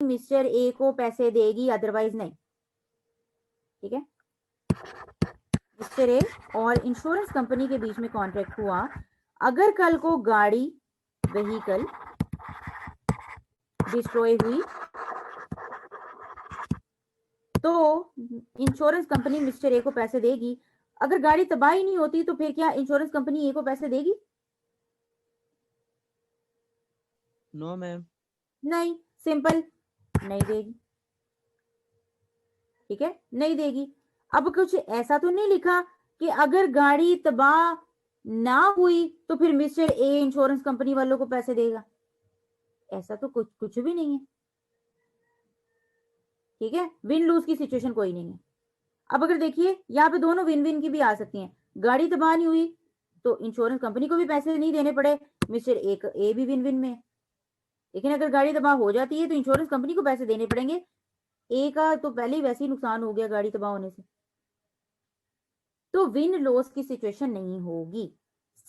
Mister A को पैसे देगी, अदरवाइज नहीं। ठीक है, मिस्टर ए और इंश्योरेंस कंपनी के बीच में कॉन्ट्रैक्ट हुआ, अगर कल को गाड़ी व्हीकल डिस्ट्रॉय हुई तो इंश्योरेंस कंपनी मिस्टर ए को पैसे देगी। अगर गाड़ी तबाह ही नहीं होती तो फिर क्या इंश्योरेंस कंपनी ए को पैसे देगी? No ma'am. नहीं, सिंपल, नहीं देगी। ठीक है, नहीं देगी। अब कुछ ऐसा तो नहीं लिखा कि अगर गाड़ी तबाह ना हुई तो फिर मिस्टर ए इंश्योरेंस कंपनी वालों को पैसे देगा, ऐसा तो कुछ भी नहीं है। ठीक है, विन लूज की सिचुएशन कोई नहीं है। अब अगर देखिए यहाँ पे दोनों विन विन की भी आ सकती हैं, गाड़ी तबाह नहीं हुई तो इंश्योरेंस कंपनी को भी पैसे नहीं देने पड़े, मिस्टर ए भी विन विन में। लेकिन अगर गाड़ी तबाह हो जाती है तो इंश्योरेंस कंपनी को पैसे देने पड़ेंगे, ए का तो पहले ही वैसे ही नुकसान हो गया गाड़ी तबाह होने से, तो विन लॉस की सिचुएशन नहीं होगी।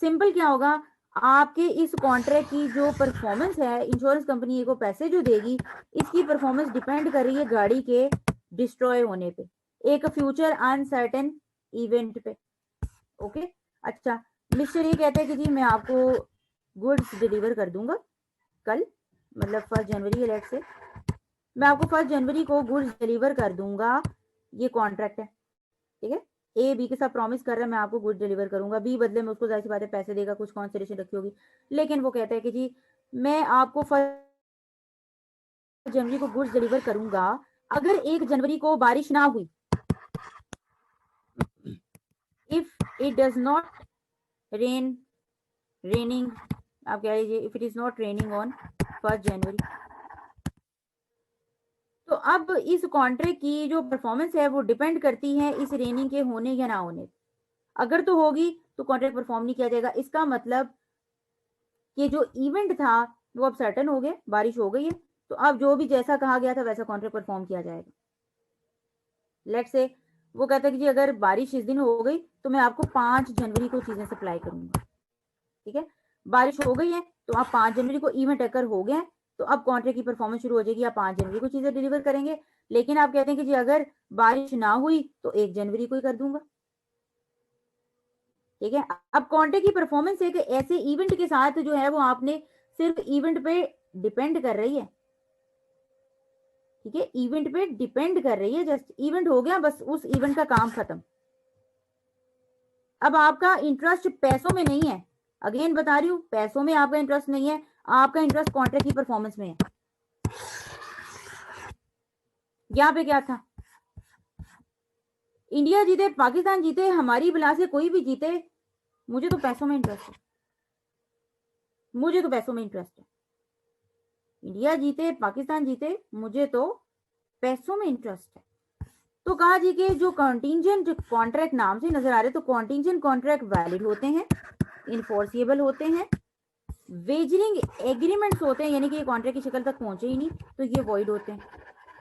सिंपल क्या होगा, आपके इस कॉन्ट्रैक्ट की जो परफॉर्मेंस है, इंश्योरेंस कंपनी ए को पैसे जो देगी, इसकी परफॉर्मेंस डिपेंड कर रही है गाड़ी के डिस्ट्रॉय होने पे, एक फ्यूचर अनसर्टेन इवेंट पे। ओके, अच्छा, मिस्टर ये कहते हैं कि जी मैं आपको गुड्स डिलीवर कर दूंगा कल, मतलब 1 जनवरी अलर्ट से मैं आपको 1 जनवरी को गुड्स डिलीवर कर दूंगा, ये कॉन्ट्रैक्ट है। ठीक है, ए बी के साथ प्रॉमिस कर रहा है मैं आपको गुड डिलीवर करूंगा, बी बदले में उसको जाहिर सी बात है पैसे देगा, कुछ कॉन्सिडरेशन रखी होगी, लेकिन वो कहता है कि जी मैं आपको 1 जनवरी को गुड्स डिलीवर करूंगा, अगर 1 जनवरी को बारिश ना हुई, if it does not raining, आप कह लीजिए if it is not raining on 1 जनवरी, तो अब इस कॉन्ट्रैक्ट की जो परफॉर्मेंस है वो डिपेंड करती है इस रेनिंग के होने या ना होने। अगर तो होगी तो कॉन्ट्रैक्ट परफॉर्म नहीं किया जाएगा, इसका मतलब कि जो इवेंट था वो अब सर्टन हो गया, बारिश हो गई है, तो अब जो भी जैसा कहा गया था वैसा कॉन्ट्रैक्ट परफॉर्म किया जाएगा। लेट्स से वो कहता है कि जी अगर बारिश इस दिन हो गई तो मैं आपको 5 जनवरी को चीजें सप्लाई करूंगा। ठीक है, बारिश हो गई है तो आप 5 जनवरी को इवेंट अकर हो गया है, तो अब कॉन्ट्रैक्ट की परफॉर्मेंस शुरू हो जाएगी, आप 5 जनवरी को चीजें डिलीवर करेंगे। लेकिन आप कहते हैं कि जी अगर बारिश ना हुई तो 1 जनवरी को ही कर दूंगा। ठीक है, अब कॉन्ट्रैक्ट की परफॉर्मेंस एक ऐसे इवेंट के साथ जो है वो आपने सिर्फ इवेंट पे डिपेंड कर रही है। ठीक है, इवेंट पे डिपेंड कर रही है, जस्ट इवेंट हो गया, बस उस इवेंट का काम खत्म। अब आपका इंटरेस्ट पैसों में नहीं है, अगेन बता रही हूं, पैसों में आपका इंटरेस्ट नहीं है, आपका इंटरेस्ट कॉन्ट्रैक्ट की परफॉर्मेंस में है। यहां पे क्या था, इंडिया जीते, पाकिस्तान जीते, हमारी बला से कोई भी जीते, मुझे तो पैसों में इंटरेस्ट है, मुझे तो पैसों में इंटरेस्ट है। इंडिया जीते, पाकिस्तान जीते, मुझे तो पैसों में इंटरेस्ट है। तो कहा जी कि जो कॉन्टिंजेंट कॉन्ट्रैक्ट नाम से नजर आ रहे, तो कॉन्टिंजेंट कॉन्ट्रैक्ट वैलिड होते हैं, इनफोर्सिएबल होते हैं, वेजरिंग एग्रीमेंट्स होते हैं, यानी कि ये कॉन्ट्रैक्ट की शक्ल तक पहुंचे ही नहीं तो ये वॉइड होते हैं,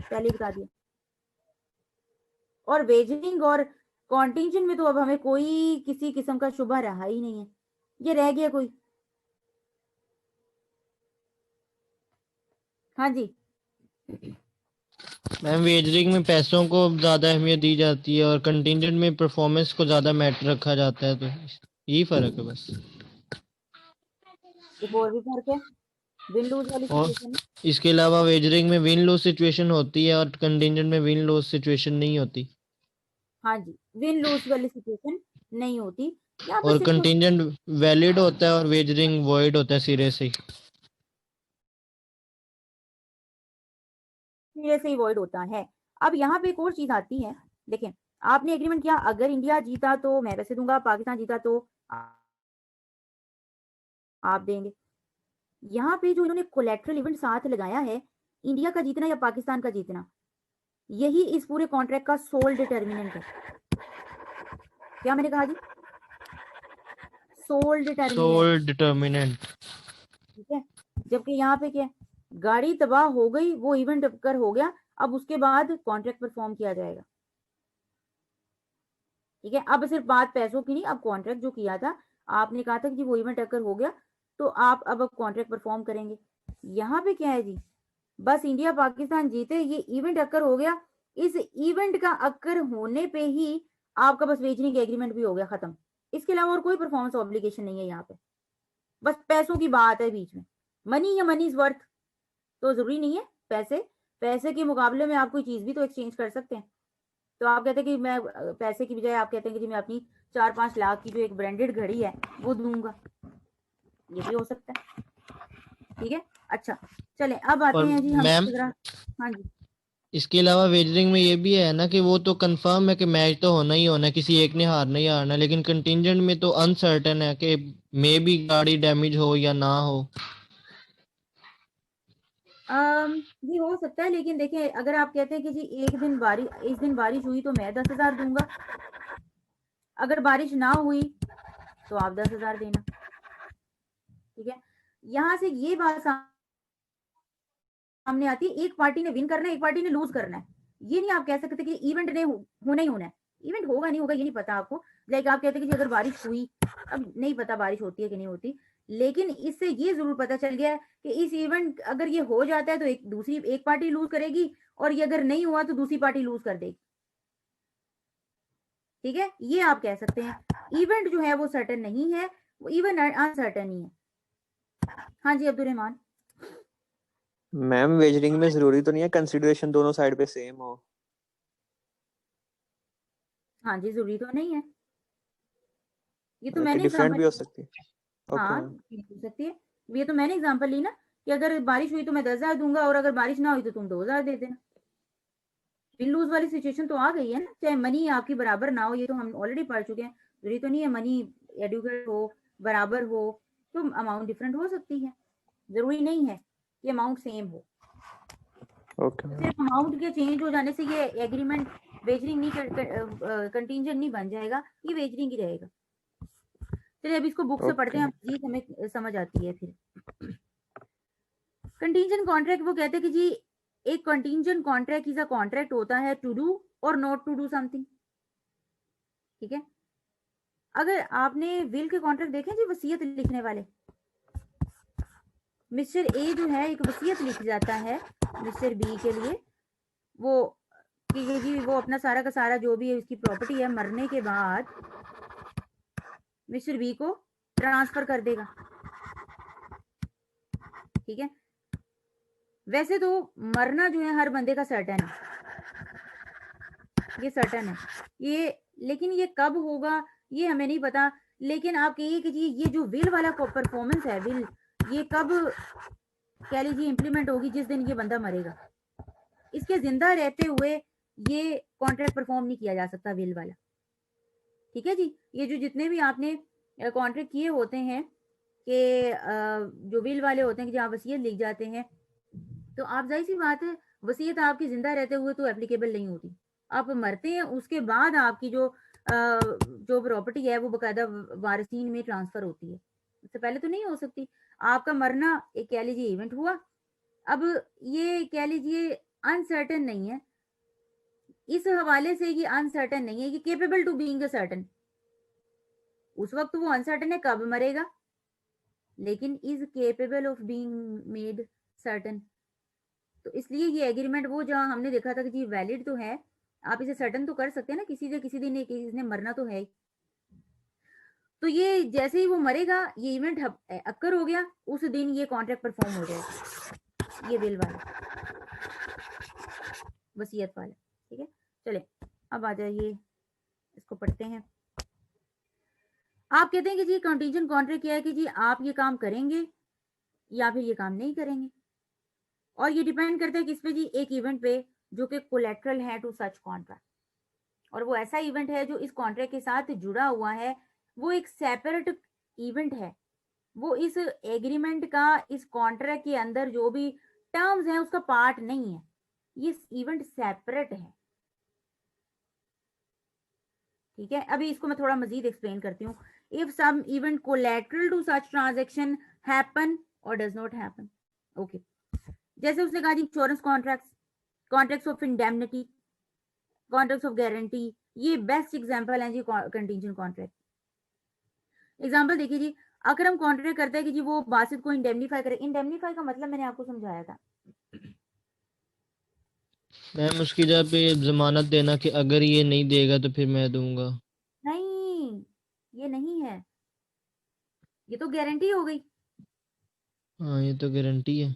पहले बता दिया। और वेजरिंग और कॉन्टिंजेंट में तो अब हमें कोई किसी किस्म का शुबा रहा ही नहीं है, ये रह गया कोई? हाँ जी मैम, वेजरिंग में पैसों को ज्यादा अहमियत दी जाती है और कंटिजेंट में परफॉर्मेंस को ज्यादा मैटर रखा जाता है, तो यही फर्क है बस। एक और भी फर्क है, विन लूज वाली और सिचुएशन में। इसके अलावा वेजरिंग में विन लॉस सिचुएशन होती है और कंटिजेंट में विन लॉस सिचुएशन नहीं होती, हाँ जी, विन लूज वाली सिचुएशन नहीं होती, यहाँ पे और सिर्फ कंटिजेंट वैलिड होता है और वेजरिंग वॉइड होता है सिरे से ही। मेरे से ही वॉइड होता है। अब यहाँ पे एक और चीज आती है, देखें, आपने एग्रीमेंट किया, अगर इंडिया जीता तो मैं पैसे दूंगा, पाकिस्तान जीता तो आप देंगे। यहाँ पे जो इन्होंने कोलेट्रल इवेंट साथ लगाया है, इंडिया का जीतना या पाकिस्तान का जीतना, यही इस पूरे कॉन्ट्रैक्ट का सोल डिटर्मिनेंट है। क्या मैंने कहा जी? Soul determinant. डिटर्मिनेंट। ठीक है, जबकि यहाँ पे क्या है, गाड़ी तबाह हो गई, वो इवेंट कर हो गया, अब उसके बाद कॉन्ट्रैक्ट परफॉर्म किया जाएगा। ठीक है, अब सिर्फ बात पैसों की नहीं, अब कॉन्ट्रैक्ट जो किया था, आपने कहा था कि वो इवेंट अकर हो गया तो आप अब कॉन्ट्रैक्ट परफॉर्म करेंगे। यहाँ पे क्या है जी, बस इंडिया पाकिस्तान जीते, ये इवेंट अक्कर हो गया, इस इवेंट का अक्कर होने पे ही आपका बस वेजनिंग एग्रीमेंट भी हो गया खत्म। इसके अलावा और कोई परफॉर्मेंस ऑब्लिगेशन नहीं है यहाँ पे, बस पैसों की बात है बीच में। मनी या मनी इज वर्थ, तो जरूरी नहीं है पैसे, पैसे के मुकाबले में आप कोई चीज भी तो एक्सचेंज कर सकते हैं। तो आप कहते हैं कि मैं पैसे की बजाय आप कहते हैं कि जी मैं अपनी 4-5 लाख की जो एक ब्रांडेड घड़ी है वो दूंगा, ये भी हो सकता है। ठीक है, अच्छा चले अब आते और हैं जी हम मैम हाँ जी। इसके अलावा वेजरिंग में ये भी है ना कि वो तो कंफर्म है कि मैच तो होना ही होना है, किसी एक ने हारना ही हारना है, लेकिन कंटिंजेंट में तो अनसर्टेन है कि मे भी गाड़ी डैमेज हो या ना हो। ये हो सकता है, लेकिन देखिए अगर आप कहते हैं कि जी एक दिन बारिश हुई तो मैं 10,000 दूंगा, अगर बारिश ना हुई तो आप 10,000 देना। ठीक है, यहाँ से ये बात सामने आती है, एक पार्टी ने विन करना है, एक पार्टी ने लूज करना है। ये नहीं आप कह सकते कि इवेंट ने होना ही होना है, इवेंट होगा नहीं होगा ये नहीं पता आपको। लाइक आप कहते हैं कि अगर बारिश हुई, अब नहीं पता बारिश होती है कि नहीं होती, लेकिन इससे ये जरूर पता चल गया है कि इस इवेंट अगर ये हो जाता है तो एक पार्टी लूज करेगी, और ये अगर नहीं हुआ तो दूसरी पार्टी लूज कर देगी। ठीक है, ये आप कह सकते हैं इवेंट जो है वो सर्टेन नहीं है, वो इवन अनसर्टेन ही है। हाँ जी अब्दुल रहमान। मैम वेजरिंग में जरूरी तो नहीं है कंसिडरेशन दोनों साइड पे सेम हो? हाँ जी जरूरी तो नहीं है, ये तो मतलब कि मैंने डिफरेंट भी हो एग्जाम्पल, सकती है। ओके हाँ मैम। हो सकती है, ये तो मैंने एग्जाम्पल ली ना कि अगर बारिश हुई तो मैं 10,000 दूंगा, और अगर बारिश ना हुई तो तुम 2,000 दे देना। विन लूज वाली सिचुएशन तो आ गई है ना, चाहे मनी आपकी बराबर ना हो, ये तो हम ऑलरेडी पढ़ चुके हैं। जरूरी तो नहीं है मनी एडुकेट हो, बराबर हो, तो अमाउंट डिफरेंट हो सकती है, जरूरी नहीं है कि अमाउंट सेम हो। Okay ma'am. सिर्फ अमाउंट के चेंज हो जाने से ये एग्रीमेंट वेजरिंग नहीं कंटीजेंट नहीं बन जाएगा, ये वेजरिंग ही रहेगा। चलिए अब इसको बुक से पढ़ते हैं, ओके। जी हमें समझ आती है फिर। कंटीजेंट कॉन्ट्रैक्ट वो कहते हैं कि जी एक contingent contract is a contract होता है टू डू और नॉट टू डू समथिंग। ठीक है, अगर आपने विल के कॉन्ट्रैक्ट देखे जी, वसीयत लिखने वाले, मिस्टर ए जो है एक वसीयत लिख जाता है मिस्टर बी के लिए, वो कि जी वो अपना सारा का सारा जो भी है उसकी प्रॉपर्टी है मरने के बाद मिस्टर बी को ट्रांसफर कर देगा। ठीक है, वैसे तो मरना जो है हर बंदे का सर्टेन है, ये सर्टेन है ये, लेकिन ये कब होगा ये हमें नहीं पता। लेकिन आप कहिए कि जी ये जो विल वाला परफॉर्मेंस है, विल ये कब कह लीजिए इंप्लीमेंट होगी, जिस दिन ये बंदा मरेगा। इसके जिंदा रहते हुए ये कॉन्ट्रैक्ट परफॉर्म नहीं किया जा सकता विल वाला। ठीक है जी, ये जो जितने भी आपने कॉन्ट्रैक्ट किए होते हैं कि जो विल वाले होते हैं कि जहाँ वसीयत लिख जाते हैं, तो आप जाहिर सी बात है वसीयत आपकी जिंदा रहते हुए तो एप्लीकेबल नहीं होती, आप मरते हैं उसके बाद आपकी जो प्रॉपर्टी है वो बकायदा वारिसीन में ट्रांसफर होती है, उससे पहले तो नहीं हो सकती। आपका मरना एक कह लीजिए इवेंट हुआ, अब ये कह लीजिए अनसर्टेन नहीं है, इस हवाले से ये अनसर्टेन नहीं है, ये केपेबल टू बीइंग सर्टेन। उस वक्त वो अनसर्टेन है कब मरेगा, लेकिन is capable of being made certain. तो इसलिए ये एग्रीमेंट वो जहाँ हमने देखा था कि जी वैलिड तो है, आप इसे सर्टन तो कर सकते हैं ना, किसी दिन किसी मरना तो है। तो ये जैसे ही वो मरेगा ये इवेंट अक्कर हो गया, उस दिन ये कॉन्ट्रैक्ट परफॉर्म हो जाएगा, ये विल वाला वसीयत वाला। ठीक है, चले अब आ जाइए इसको पढ़ते हैं। आप कहते हैं कि जी कंटीजेंट कॉन्ट्रैक्ट क्या है कि जी आप ये काम करेंगे या फिर ये काम नहीं करेंगे, और ये डिपेंड करता है किस पे जी, एक इवेंट पे जो कि कोलेट्रल है टू सच कॉन्ट्रैक्ट, और वो ऐसा इवेंट है जो इस कॉन्ट्रैक्ट के साथ जुड़ा हुआ है, वो एक सेपरेट इवेंट है, वो इस एग्रीमेंट का इस कॉन्ट्रैक्ट के अंदर जो भी टर्म्स हैं उसका पार्ट नहीं है, ये इवेंट सेपरेट है। ठीक है, अभी इसको मैं थोड़ा मजीद एक्सप्लेन करती हूँ। If some event collateral to such transaction happen और डज नॉट हैपन। ओके, जैसे उसने कहा जी insurance contracts, contracts of indemnity, contracts of guarantee, ये बेस्ट एग्जांपल हैं जी कंटीजेंट कॉन्ट्रैक्ट। एग्जांपल देखिए जी, अगर हम कॉन्ट्रैक्ट करते हैं कि जी वो बासित को इंडेमनीफाई करे, इंडेमनीफाई का मतलब मैंने आपको समझाया था मैम उसकी जगह पे जमानत देना कि अगर ये नहीं देगा तो फिर मैं दूंगा। नहीं, ये नहीं है, ये तो गारंटी हो गई। हाँ ये तो गारंटी है।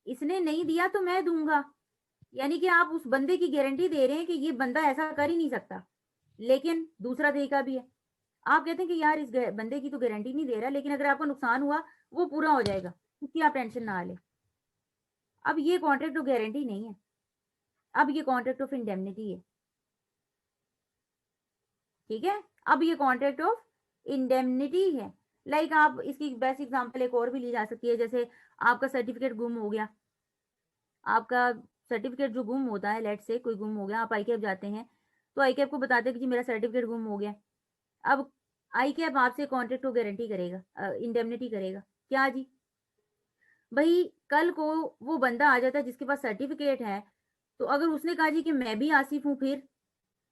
इसने नहीं दिया तो मैं दूंगा, यानी कि आप उस बंदे की गारंटी दे रहे हैं कि ये बंदा ऐसा कर ही नहीं सकता, लेकिन दूसरा तरीका भी है। आप कहते हैं कि यार इस बंदे की तो गारंटी नहीं दे रहा, लेकिन अगर आपको नुकसान हुआ वो पूरा हो जाएगा, क्योंकि आप टेंशन ना ले। अब ये कॉन्ट्रैक्ट ऑफ गारंटी नहीं है, अब ये कॉन्ट्रैक्ट ऑफ इंडेमनिटी है। ठीक है, अब ये कॉन्ट्रैक्ट ऑफ इंडेमनिटी है। लाइक आप इसकी बेस्ट एग्जांपल एक और भी ली जा सकती है, जैसे आपका सर्टिफिकेट गुम हो गया, आपका सर्टिफिकेट जो गुम होता है, लेट से कोई गुम हो गया, आप आईकैप जाते हैं तो आईकैप को बताते हैं कि जी मेरा सर्टिफिकेट गुम हो गया। अब आईकैप आपसे कॉन्ट्रैक्ट ऑफ गारंटी करेगा, इंडेमनिटी करेगा। क्या जी, भाई कल को वो बंदा आ जाता है जिसके पास सर्टिफिकेट है, तो अगर उसने कहा जी कि मैं भी आसिफ हूँ, फिर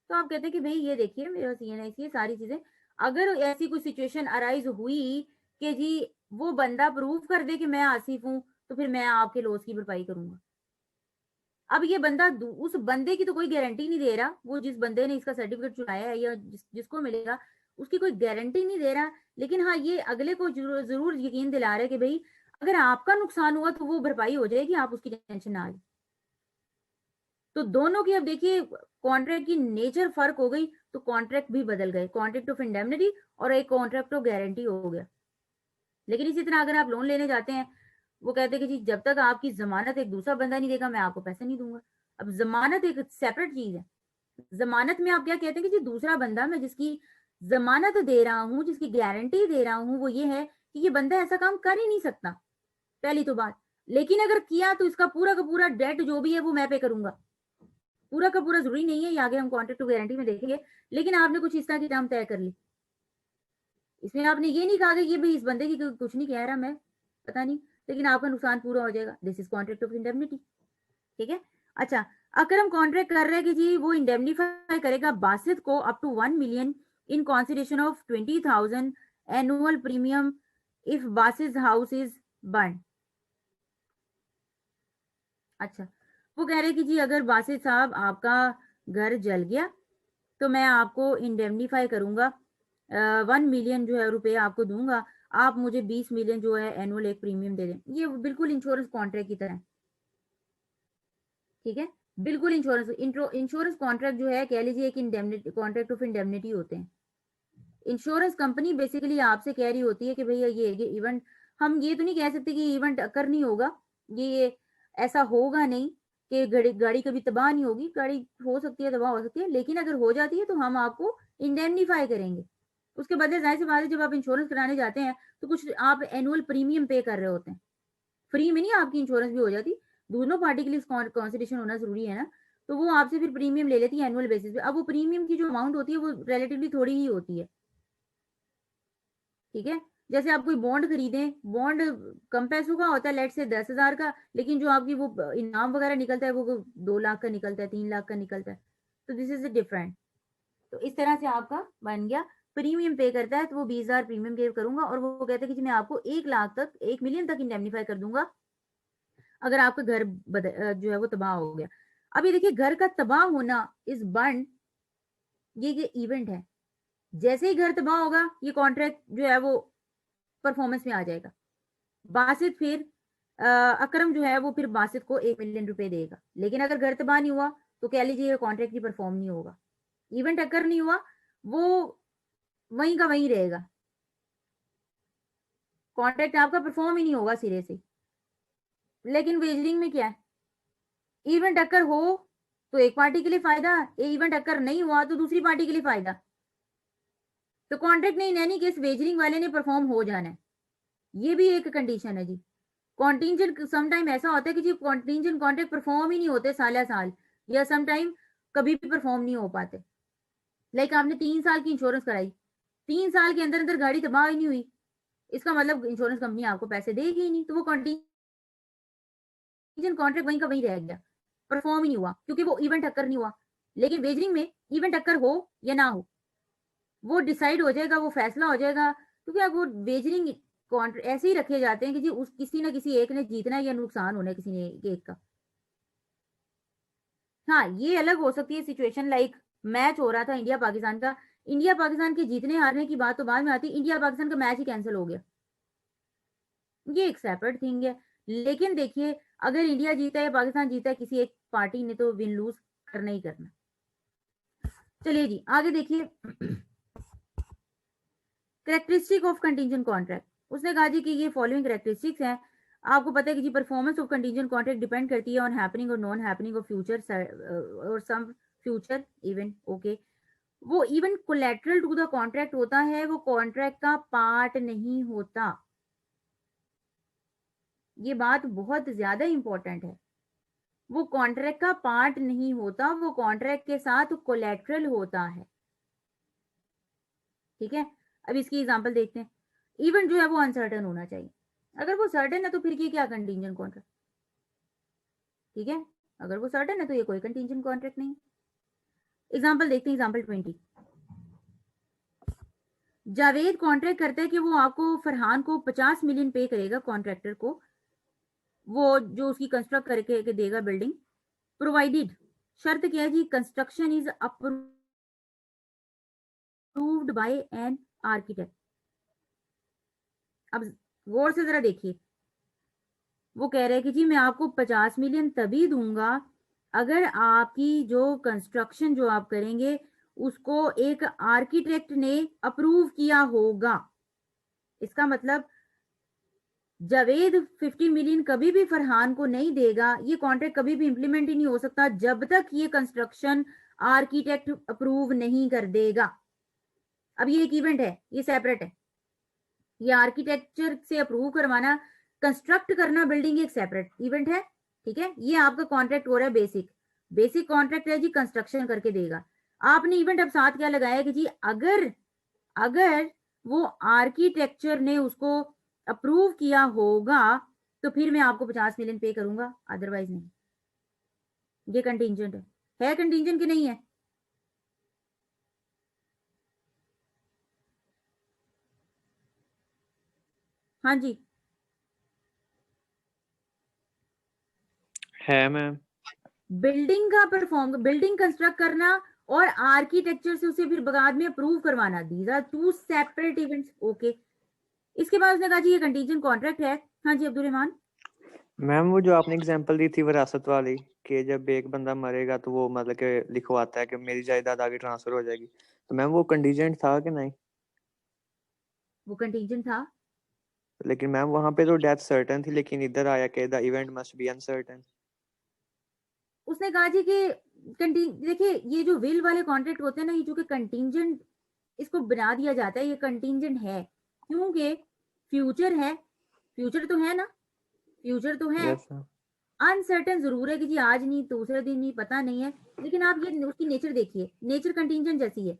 तो आप कहते हैं कि भाई ये देखिए मेरे पास ये नहीं, ये सारी चीजें, अगर ऐसी कोई सिचुएशन अराइज हुई कि जी वो बंदा प्रूव कर दे कि मैं आसिफ हूँ, तो फिर मैं आपके लॉस की भरपाई करूंगा। अब ये बंदा उस बंदे की तो कोई गारंटी नहीं दे रहा, वो जिस बंदे ने इसका सर्टिफिकेट चुराया है या जिसको मिलेगा उसकी कोई गारंटी नहीं दे रहा, लेकिन हाँ ये अगले को जरूर यकीन दिला रहा है कि भाई अगर आपका नुकसान हुआ तो वो भरपाई हो जाएगी, आप उसकी टेंशन ना लें। तो दोनों की अब देखिए कॉन्ट्रैक्ट की नेचर फर्क हो गई, तो कॉन्ट्रैक्ट भी बदल गए, कॉन्ट्रैक्ट ऑफ इंडेमनिटी और एक कॉन्ट्रैक्ट ऑफ गारंटी हो गया। लेकिन इसी तरह अगर आप लोन लेने जाते हैं, वो कहते हैं कि जी जब तक आपकी जमानत एक दूसरा बंदा नहीं देगा मैं आपको पैसे नहीं दूंगा। अब जमानत एक सेपरेट चीज है। जमानत में आप क्या कहते हैं कि जी दूसरा बंदा, मैं जिसकी जमानत दे रहा हूँ, जिसकी गारंटी दे रहा हूँ, वो ये है कि ये बंदा ऐसा काम कर ही नहीं सकता, पहली तो बात। लेकिन अगर किया तो इसका पूरा का पूरा डेट जो भी है वो मैं पे करूंगा। पूरा का पूरा जरूरी नहीं है, ये आगे हम कॉन्ट्रैक्ट टू गारंटी में देखेंगे, लेकिन आपने कुछ इस तरह की टर्म तय कर ली। इसमें आपने ये नहीं कहा कि ये भाई इस बंदे की कुछ नहीं कह रहा मैं, पता नहीं, लेकिन आपका नुकसान पूरा हो जाएगा, this is contract of indemnity. ठीक है। अच्छा, अगर हम कॉन्ट्रैक्ट कर रहे हैं कि जी वो इंडेमनीफाई करेगा बासित को up to 1 million in consideration of 20,000 annual premium if Basit's house is burn. अच्छा, वो कह रहे कि जी अगर बासित साहब आपका घर जल गया तो मैं आपको इंडेमनीफाई करूंगा, 1 million जो है रुपए आपको दूंगा, आप मुझे 20 million जो है एनुअल एक प्रीमियम दे दें। ये बिल्कुल इंश्योरेंस कॉन्ट्रैक्ट की तरह। ठीक है, बिल्कुल इंश्योरेंस इंश्योरेंस कॉन्ट्रैक्ट जो है कह लीजिए एक इंडेमनिटी, कॉन्ट्रैक्ट ऑफ इंडेमनिटी होते हैं। इंश्योरेंस कंपनी बेसिकली आपसे कह रही होती है कि भैया ये इवेंट, हम ये तो नहीं कह सकते कि इवेंट अकर नहीं होगा, ये ऐसा होगा नहीं कि गाड़ी कभी तबाह नहीं होगी, गाड़ी हो सकती है तबाह हो सकती है, लेकिन अगर हो जाती है तो हम आपको इंडेमनीफाई करेंगे। उसके बदले जाहिर सी बात है जब आप इंश्योरेंस कराने जाते हैं तो कुछ आप एनुअल प्रीमियम पे कर रहे होते हैं, फ्री में नहीं आपकी इंश्योरेंस भी हो जाती, दोनों पार्टी के लिए कॉन्सिडरेशन होना जरूरी है ना, तो वो आपसे फिर प्रीमियम ले लेती है एनुअल बेसिस पे। अब वो प्रीमियम की जो अमाउंट होती है वो रिलेटिवली थोड़ी ही होती है। ठीक है, जैसे आप कोई बॉन्ड खरीदें, बॉन्ड कम पैसों का होता है, लेट से 10,000 का, लेकिन जो आपकी वो इनाम वगैरह निकलता है वो 2 लाख का निकलता है, 3 लाख का निकलता है, तो दिस इज डिफरेंट। तो इस तरह से आपका बन गया, प्रीमियम पे करता है तो वो 20,000 प्रीमियम पे करूंगा, और वो कहते हैं कि मैं आपको 1 लाख तक, 1 million तक इंडेमनीफाई कर दूंगा अगर आपका घर जो है वो तबाह हो गया। अब ये देखिए घर का तबाह होना इस बर्न, ये इवेंट है, जैसे ही घर तबाह होगा ये कॉन्ट्रैक्ट जो है वो परफॉर्मेंस में आ जाएगा। बासित फिर अकरम जो है वो फिर बासित को 1 million रुपए देगा, लेकिन अगर घर तबाह नहीं हुआ तो कह लीजिए कॉन्ट्रैक्ट ही परफॉर्म नहीं होगा, इवेंट अकर नहीं हुआ, वो वहीं का वहीं रहेगा, कॉन्ट्रैक्ट आपका परफॉर्म ही नहीं होगा सिरे से। लेकिन वेजरिंग में क्या है, इवेंट अकर हो तो एक पार्टी के लिए फायदा, इवेंट अकर नहीं हुआ तो दूसरी पार्टी के लिए फायदा। तो कॉन्ट्रैक्ट नहीं यानी कि इस वेजरिंग वाले ने परफॉर्म हो जाना है, ये भी एक कंडीशन है जी। कॉन्टिंजेंट समटाइम ऐसा होता है कि जी कॉन्टिंजेंट कॉन्ट्रैक्ट परफॉर्म ही नहीं होते साल साल, या समटाइम कभी भी परफॉर्म नहीं हो पाते। लाइक आपने 3 साल की इंश्योरेंस कराई, 3 साल के अंदर अंदर गाड़ी तबाह ही नहीं हुई, इसका मतलब इंश्योरेंस कंपनी आपको पैसे देगी ही नहीं, तो वो कॉन्टिंजेंट कॉन्ट्रैक्ट वहीं का वहीं रह गया, परफॉर्म ही नहीं हुआ क्योंकि वो इवेंट अकर नहीं हुआ। लेकिन वेजरिंग में इवेंट अकर हो या ना हो वो डिसाइड हो जाएगा, वो फैसला हो जाएगा, क्योंकि अब वो वेजरिंग ऐसे ही रखे जाते हैं कि जी उस किसी ना किसी एक ने जीतना है या नुकसान होना है किसी ने एक का। हाँ, ये अलग हो सकती है सिचुएशन, लाइक मैच हो रहा था इंडिया पाकिस्तान का, इंडिया पाकिस्तान के जीतने हारने की बात तो बाद में आती, इंडिया पाकिस्तान का मैच ही कैंसिल हो गया, ये एक सेपरेट थिंग है। लेकिन देखिए, अगर इंडिया जीता है पाकिस्तान जीता है, किसी एक पार्टी ने तो विन लूज करना ही करना। चलिए जी आगे देखिए, कैरेक्टरिस्टिक ऑफ कंटीजेंट कॉन्ट्रैक्ट। उसने कहा जी कि ये फॉलोइंग कैरेक्टरिस्टिक्स हैं। आपको पता है कि जी performance of contingent contract depend करती है ऑन हैपनिंग और नॉन हैपनिंग ऑफ फ्यूचर और सम फ्यूचर इवेंट। ओके, वो even collateral to the contract होता है, वो कॉन्ट्रैक्ट का पार्ट नहीं होता। ये बात बहुत ज्यादा इंपॉर्टेंट है, वो कॉन्ट्रैक्ट का पार्ट नहीं होता, वो कॉन्ट्रैक्ट के साथ कोलैटरल होता है। ठीक है, अब इसकी एग्जांपल देखते हैं। इवेंट जो है वो अनसर्टेन होना चाहिए, अगर वो सर्टेन है तो फिर ये क्या कंटीजेंट कॉन्ट्रैक्ट। ठीक है, अगर वो सर्टेन है तो ये कोई कंटीजेंट कॉन्ट्रैक्ट नहीं। एग्जांपल देखते हैं, एग्जांपल 20। जावेद कॉन्ट्रैक्ट करता है कि वो आपको फरहान को 50 मिलियन पे करेगा, कॉन्ट्रैक्टर को, वो जो उसकी कंस्ट्रक्ट करके के देगा बिल्डिंग, प्रोवाइडेड, शर्त क्या है जी, construction is approved by an architect. अब गौर से जरा देखिए, वो कह रहे हैं कि जी मैं आपको 50 मिलियन तभी दूंगा अगर आपकी जो कंस्ट्रक्शन जो आप करेंगे उसको एक आर्किटेक्ट ने अप्रूव किया होगा। इसका मतलब जावेद 50 मिलियन कभी भी फरहान को नहीं देगा, ये कॉन्ट्रैक्ट कभी भी इंप्लीमेंट ही नहीं हो सकता जब तक ये कंस्ट्रक्शन आर्किटेक्ट अप्रूव नहीं कर देगा। अब ये एक इवेंट है, ये सेपरेट है, ये आर्किटेक्चर से अप्रूव करवाना, कंस्ट्रक्ट करना बिल्डिंग एक सेपरेट इवेंट है। ठीक है, ये आपका कॉन्ट्रैक्ट हो रहा है बेसिक, बेसिक कॉन्ट्रैक्ट है जी, कंस्ट्रक्शन करके देगा। आपने इवेंट अब साथ क्या लगाया कि जी अगर अगर वो आर्किटेक्चर ने उसको अप्रूव किया होगा तो फिर मैं आपको 50 मिलियन पे करूंगा, अदरवाइज नहीं। ये कंटीजेंट है कंटीजेंट की नहीं है? हाँ जी, है मैम। बिल्डिंग का परफॉर्म, बिल्डिंग कंस्ट्रक्ट करना और आर्किटेक्चर से उसे फिर बाद में अप्रूव करवाना, these are two separate events. Okay, इसके बाद उसने कहा जी ये कंटीजेंट कॉन्ट्रैक्ट है। हाँ जी अब्दुल रहमान। मैम वो जो आपने एग्जांपल दी थी विरासत वाली, कि जब एक बंदा मरेगा तो वो मतलब कि लिखवाता है कि मेरी जायदाद आगे ट्रांसफर हो जाएगी, तो मैम वो कंडीजेंट था कि नहीं? वो कंटीजेंट था, लेकिन मैम वहां पे तो डेथ सर्टेन थी, लेकिन इधर आया कि the event must be uncertain. उसने कहा जी कि देखिए ये जो विल वाले कॉन्ट्रैक्ट होते हैं ना, ये जो कि कंटीजेंट इसको बना दिया जाता है, ये कंटीजेंट है क्योंकि फ्यूचर है, फ्यूचर तो है ना, फ्यूचर तो है। Yes ma'am. अनसर्टेन जरूर है कि जी आज नहीं दूसरे दिन नहीं, पता नहीं है, लेकिन आप ये उसकी नेचर देखिए, नेचर कंटीजेंट जैसी है,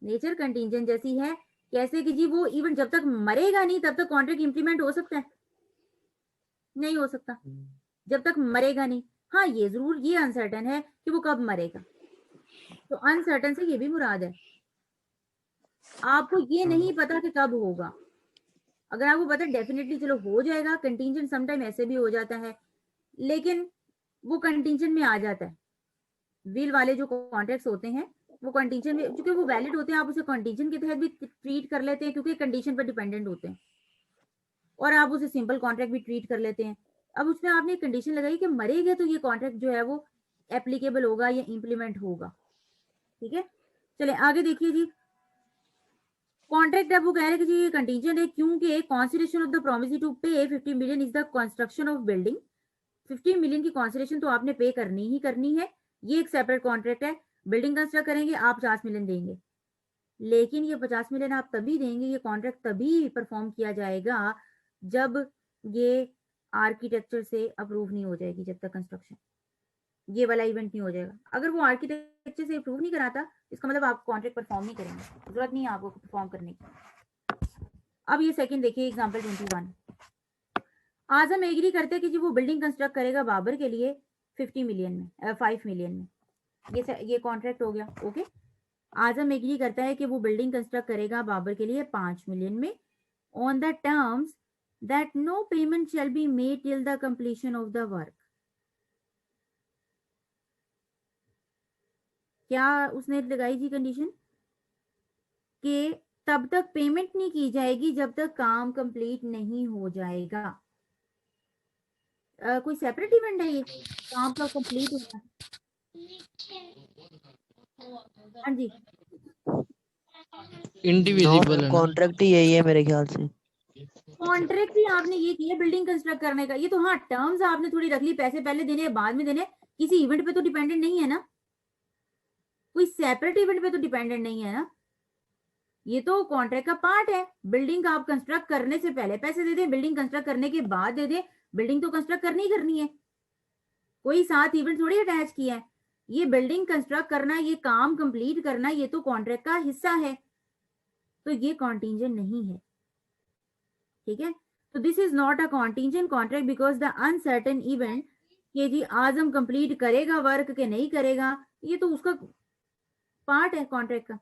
नेचर कंटीजेंट जैसी है। कैसे कि जी वो इवन जब तक मरेगा नहीं तब तक कॉन्ट्रैक्ट इंप्लीमेंट हो सकता है, नहीं हो सकता जब तक मरेगा नहीं। हाँ ये जरूर, ये अनसर्टेन है कि वो कब मरेगा, तो अनसर्टेन से ये भी मुराद है, आपको ये नहीं पता कि कब होगा। अगर आपको पता डेफिनेटली चलो हो जाएगा, कंटीजेंट समटाइम ऐसे भी हो जाता है, लेकिन वो कंटीजेंट में आ जाता है। विल वाले जो कॉन्ट्रैक्ट्स होते हैं वो कंटीजेंट में, क्योंकि वो वैलिड होते हैं, आप उसे कंटीजेंट के तहत भी ट्रीट कर लेते हैं क्योंकि कंडीशन पर डिपेंडेंट होते हैं, और आप उसे सिंपल कॉन्ट्रैक्ट भी ट्रीट कर लेते हैं। अब उसमें आपने कंडीशन लगाई कि मरेगा तो ये कॉन्ट्रैक्ट जो है वो एप्लीकेबल होगा या इंप्लीमेंट होगा। ठीक है, चले आगे देखिए जी, कॉन्ट्रैक्ट अब वो कह रहे हैं कि जी ये कंटीजेंट है क्योंकि consideration of the promise to pay 50 million is the construction of building. 50 million की कॉन्सिडरेशन तो आपने पे करनी ही करनी है, ये एक सेपरेट कॉन्ट्रैक्ट है। बिल्डिंग कंस्ट्रक्ट करेंगे आप 50 मिलियन देंगे, लेकिन ये 50 मिलियन आप तभी देंगे, ये कॉन्ट्रैक्ट तभी परफॉर्म किया जाएगा जब ये आर्किटेक्चर से अप्रूव नहीं हो जाएगी, जब तक कंस्ट्रक्शन ये वाला इवेंट नहीं हो जाएगा। अगर वो आर्किटेक्चर से अप्रूव नहीं कराता इसका मतलब आप कॉन्ट्रैक्ट परफॉर्म नहीं करेंगे, जरूरत नहीं है आपको परफॉर्म करने की। अब ये सेकंड देखिए, एग्जांपल 21। आजम एग्री करते हैं कि जी वो बिल्डिंग कंस्ट्रक्ट करेगा बाबर के लिए 50 मिलियन में 5 मिलियन में, ये कॉन्ट्रैक्ट हो गया। ओके, आजम एग्री करता है कि वो बिल्डिंग कंस्ट्रक्ट करेगा बाबर के लिए 5 मिलियन में on the terms that no payment shall be made till the completion of the work. क्या उसने लगाई जी कंडीशन कि तब तक पेमेंट नहीं की जाएगी जब तक काम कंप्लीट नहीं हो जाएगा। कोई सेपरेट इवेंट है ये काम का कंप्लीट होना? हाँ जी, नो इंडिविजिबल मैम, है ना। कॉन्ट्रैक्ट ही यही है मेरे ख्याल से। कॉन्ट्रैक्ट भी आपने ये किया बिल्डिंग कंस्ट्रक्ट करने का, ये तो हाँ टर्म्स आपने थोड़ी रख ली, पैसे पहले देने बाद में देने, किसी इवेंट पे तो डिपेंडेंट नहीं है ना, कोई सेपरेट इवेंट पे तो डिपेंडेंट नहीं है ना, ये तो कॉन्ट्रैक्ट का पार्ट है। बिल्डिंग आप कंस्ट्रक्ट करने से पहले पैसे दे दे, बिल्डिंग कंस्ट्रक्ट करने के बाद दे दे, बिल्डिंग तो कंस्ट्रक्ट करनी ही करनी है, कोई साथ इवेंट थोड़ी अटैच किया है। ये बिल्डिंग कंस्ट्रक्ट करना, ये काम कंप्लीट करना, ये तो कॉन्ट्रैक्ट का हिस्सा है, तो ये कॉन्टिंजेंट नहीं है, ठीक है। तो this is not a contingent contract because the uncertain event कि जी आज हम कंप्लीट करेगा वर्क के नहीं करेगा, ये तो उसका पार्ट है कॉन्ट्रैक्ट का।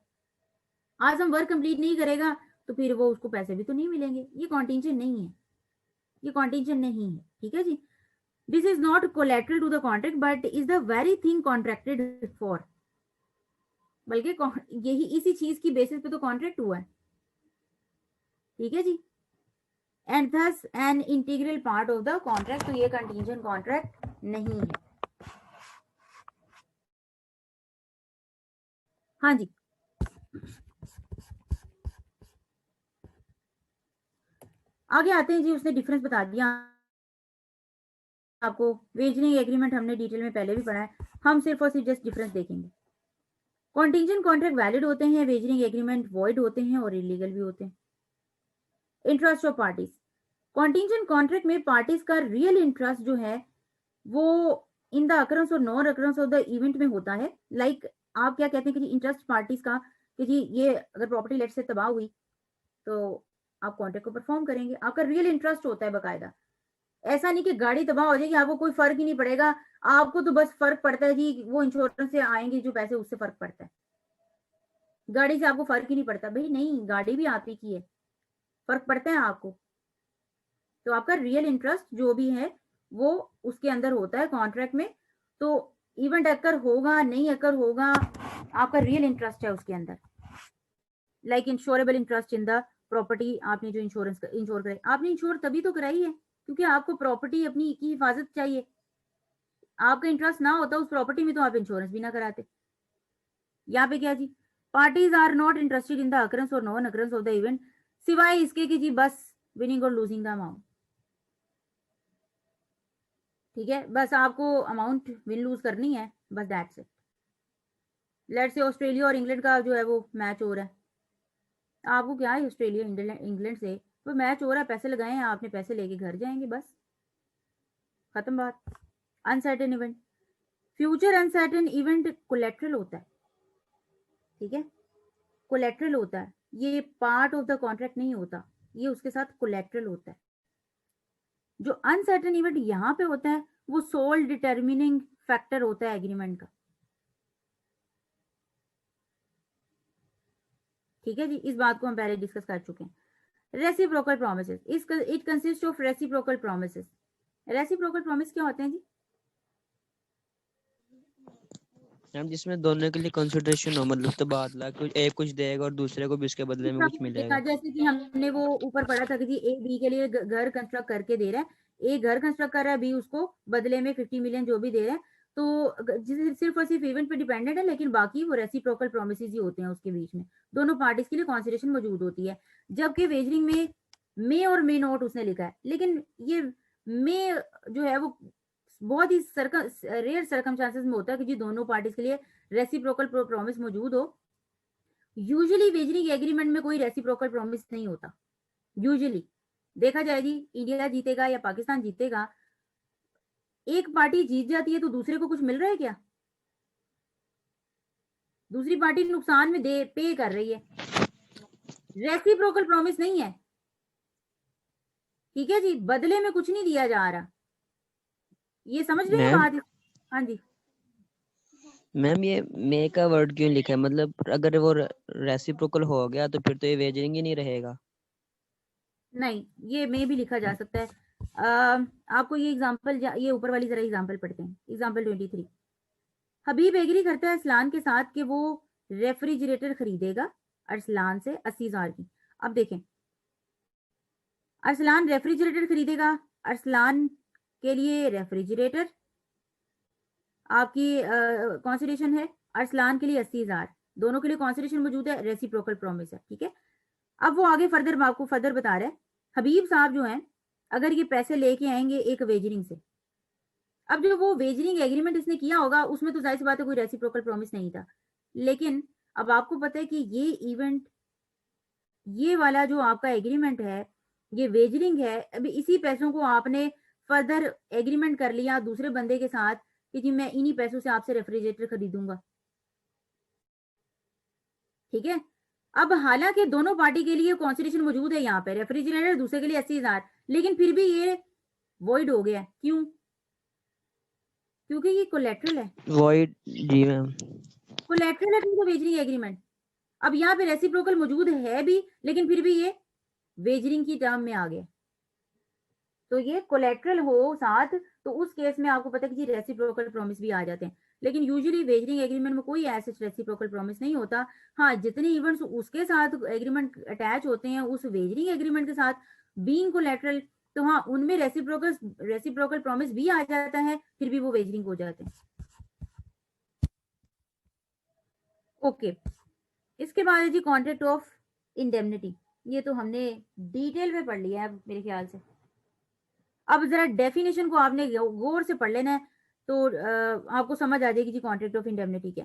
आज हम वर्क कंप्लीट नहीं करेगा तो फिर वो उसको पैसे भी तो नहीं मिलेंगे, ये कॉन्टिंजेंट नहीं है, ये कॉन्टिंजेंट नहीं है, ठीक है जी। This is not collateral to the contract but is the very thing contracted for, बल्कि यही इसी चीज की बेसिस पे तो कॉन्ट्रैक्ट हुआ है, ठीक है जी। And thus an integral part of the contract, तो ये कंटीजेंट कॉन्ट्रैक्ट नहीं है। हाँ जी, आगे आते हैं जी, उसने डिफरेंस बता दिया आपको। वेजनिंग एग्रीमेंट हमने डिटेल में पहले भी पढ़ा है, हम सिर्फ और सिर्फ जस्ट डिफरेंस देखेंगे। कॉन्टिंजेंट कॉन्ट्रैक्ट वैलिड होते हैं, वेजनिंग एग्रीमेंट वॉइड होते हैं और इलीगल भी होते हैं। Interest of parties, contingent contract में पार्टीज का रियल इंटरेस्ट जो है वो इन द अकरेंस और non occurrence of the event में होता है। लाइक आप क्या कहते हैं कि जी इंटरेस्ट पार्टीज का कि जी ये अगर प्रॉपर्टी लेट से तबाह हुई तो आप कॉन्ट्रैक्ट को परफॉर्म करेंगे, आपका रियल इंटरेस्ट होता है बकायदा। ऐसा नहीं कि गाड़ी तबाह हो जाएगी आपको कोई फर्क ही नहीं पड़ेगा, आपको तो बस फर्क पड़ता है जी वो इंश्योरेंस से आएंगे जो पैसे, उससे फर्क पड़ता है, गाड़ी से आपको फर्क ही नहीं पड़ता। भाई नहीं, गाड़ी भी आप ही की है, फर्क पड़ता है आपको। तो आपका रियल इंटरेस्ट जो भी है वो उसके अंदर होता है कॉन्ट्रैक्ट में। तो इवेंट अकर होगा नहीं अकर होगा, आपका रियल इंटरेस्ट है उसके अंदर। Like insurable interest in the property, आपने जो इंश्योरेंस इंश्योर कराई, आपने इंश्योर तभी तो कराई है क्योंकि आपको प्रॉपर्टी अपनी की हिफाजत चाहिए। आपका इंटरेस्ट ना होता उस प्रॉपर्टी में तो आप इंश्योरेंस भी ना कराते। यहाँ पे क्या जी, parties are not interested in the occurrence और non occurrence of the event, सिवाय इसके कि जी बस विनिंग और लूजिंग द अमाउंट, ठीक है, बस आपको अमाउंट विन लूज करनी है, बस that's it. Let's say Australia और इंग्लैंड का जो है वो मैच हो रहा है, आपको क्या है ऑस्ट्रेलिया इंग्लैंड से वो मैच हो रहा है, पैसे लगाए हैं आपने, पैसे लेके घर जाएंगे, बस खत्म बात। Uncertain event, future uncertain event collateral होता है, ठीक है, कोलेट्रल होता है, ये पार्ट ऑफ द कॉन्ट्रैक्ट नहीं होता, ये उसके साथ कोलेट्रल होता है। जो अनसर्टेन इवेंट यहाँ पे होता है वो सोल डिटर्मिनिंग फैक्टर होता है एग्रीमेंट का, ठीक है जी, इस बात को हम पहले डिस्कस कर चुके हैं। Reciprocal promises, it consist of reciprocal promises. Reciprocal promise क्या होते हैं जी? मैम जिसमें दोनों के लिए कंसिडरेशन हो, मतलब तबादला, कुछ एक कुछ देगा और दूसरे को भी उसके बदले में कुछ मिलेगा। जैसे कि हमने वो ऊपर पढ़ा था कि जी ए बी के लिए घर कंस्ट्रक्ट करके दे रहा है, ए घर कंस्ट्रक्ट कर रहा है, बी उसको बदले में 50 मिलियन जो भी दे रहा है, तो सिर्फ और सिर्फ इवेंट पे डिपेंडेंट है, लेकिन बाकी वो रेसिप्रोकल प्रोमिसेस ही होते हैं, उसके बीच में दोनों पार्टीज के लिए कंसिडरेशन मौजूद होती है। जबकि वेजरिंग में मे और मे नॉट उसने लिखा है, लेकिन ये मे जो है वो बहुत ही रेयर सर्कमस्टांसेस में होता है कि जी दोनों पार्टीज के लिए रेसिप्रोकल प्रॉमिस मौजूद हो। यूजुअली वेजरिंग एग्रीमेंट में कोई रेसिप्रोकल प्रॉमिस नहीं होता। यूजुअली देखा जाए जी, इंडिया जीतेगा या पाकिस्तान जीतेगा, एक पार्टी जीत जाती है तो दूसरे को कुछ मिल रहा है क्या? दूसरी पार्टी नुकसान में दे पे कर रही है, रेसिप्रोकल प्रॉमिस नहीं है, ठीक है जी, बदले में कुछ नहीं दिया जा रहा। ये समझ रहे हैं बात? हाँ जी मैम ये मे का वर्ड क्यों लिखा है? मतलब अगर वो रेसिप्रोकल हो गया तो फिर तो ये वेजरिंग ही नहीं रहेगा। नहीं, ये मे भी लिखा जा सकता है। आपको ये एग्जांपल, ये ऊपर वाली जरा एग्जांपल पढ़ते हैं, एग्जांपल 23। हबीब एग्री करता है अरसलान के साथ कि वो रेफ्रिजरेटर खरीदेगा अरसलान से 80,000 की। अब देखें, अरसलान रेफ्रिजरेटर खरीदेगा, अरसलान के लिए रेफ्रिजरेटर आपकी कॉन्सिडरेशन है, अरसलान के लिए 80,000, दोनों के लिए कॉन्सिडरेशन मौजूद है, रेसिप्रोकल प्रॉमिस है, ठीक है। अब वो आगे फर्दर आपको फर्दर बता रहे हैं, हबीब साहब जो हैं अगर ये पैसे लेके आएंगे एक वेजरिंग से, अब जो वो वेजरिंग एग्रीमेंट इसने किया होगा उसमें तो जाहिर सी बात है कोई रेसिप्रोकल प्रॉमिस नहीं था, लेकिन अब आपको पता है कि ये इवेंट, ये वाला जो आपका एग्रीमेंट है, ये वेजरिंग है, अभी इसी पैसों को आपने फर्दर एग्रीमेंट कर लिया दूसरे बंदे के साथ कि जी मैं इन्हीं पैसों से आपसे रेफ्रिजरेटर खरीदूंगा, ठीक है। अब हालांकि दोनों पार्टी के लिए कॉन्सिडरेशन मौजूद है यहाँ पे, रेफ्रिजरेटर दूसरे के लिए 80,000, लेकिन फिर भी ये वॉइड हो गया, क्यों? क्योंकि ये कोलेट्रल है, वॉइड, जी मैम। कोलेट्रल है तो वेजरिंग एग्रीमेंट। अब यहाँ पे रेसिप्रोकल मौजूद है भी, लेकिन फिर भी ये वेजरिंग की टर्म में आ गया, तो ये कोलेट्रल हो साथ, तो उस केस में आपको पता है कि जी रेसिप्रोकल प्रॉमिस भी आ जाते हैं, लेकिन यूजुअली वेजरिंग एग्रीमेंट में कोई ऐसा रेसिप्रोकल प्रॉमिस नहीं होता। हाँ, जितने इवेंट्स उसके साथ एग्रीमेंट अटैच होते हैं उस वेजरिंग एग्रीमेंट के साथ बीइंग कोलेट्रल, तो हाँ उनमें रेसिप्रोकल प्रॉमिस भी आ जाता है, फिर भी वो वेजरिंग हो जाते हैं। ओके, इसके बाद है जी कॉन्ट्रैक्ट ऑफ इंडेमनिटी, ये तो हमने डिटेल में पढ़ लिया है मेरे ख्याल से। अब जरा डेफिनेशन को आपने गौर से पढ़ लेना है, तो आपको समझ आ जाएगी जी कॉन्ट्रैक्ट ऑफ इंडेमनिटी क्या।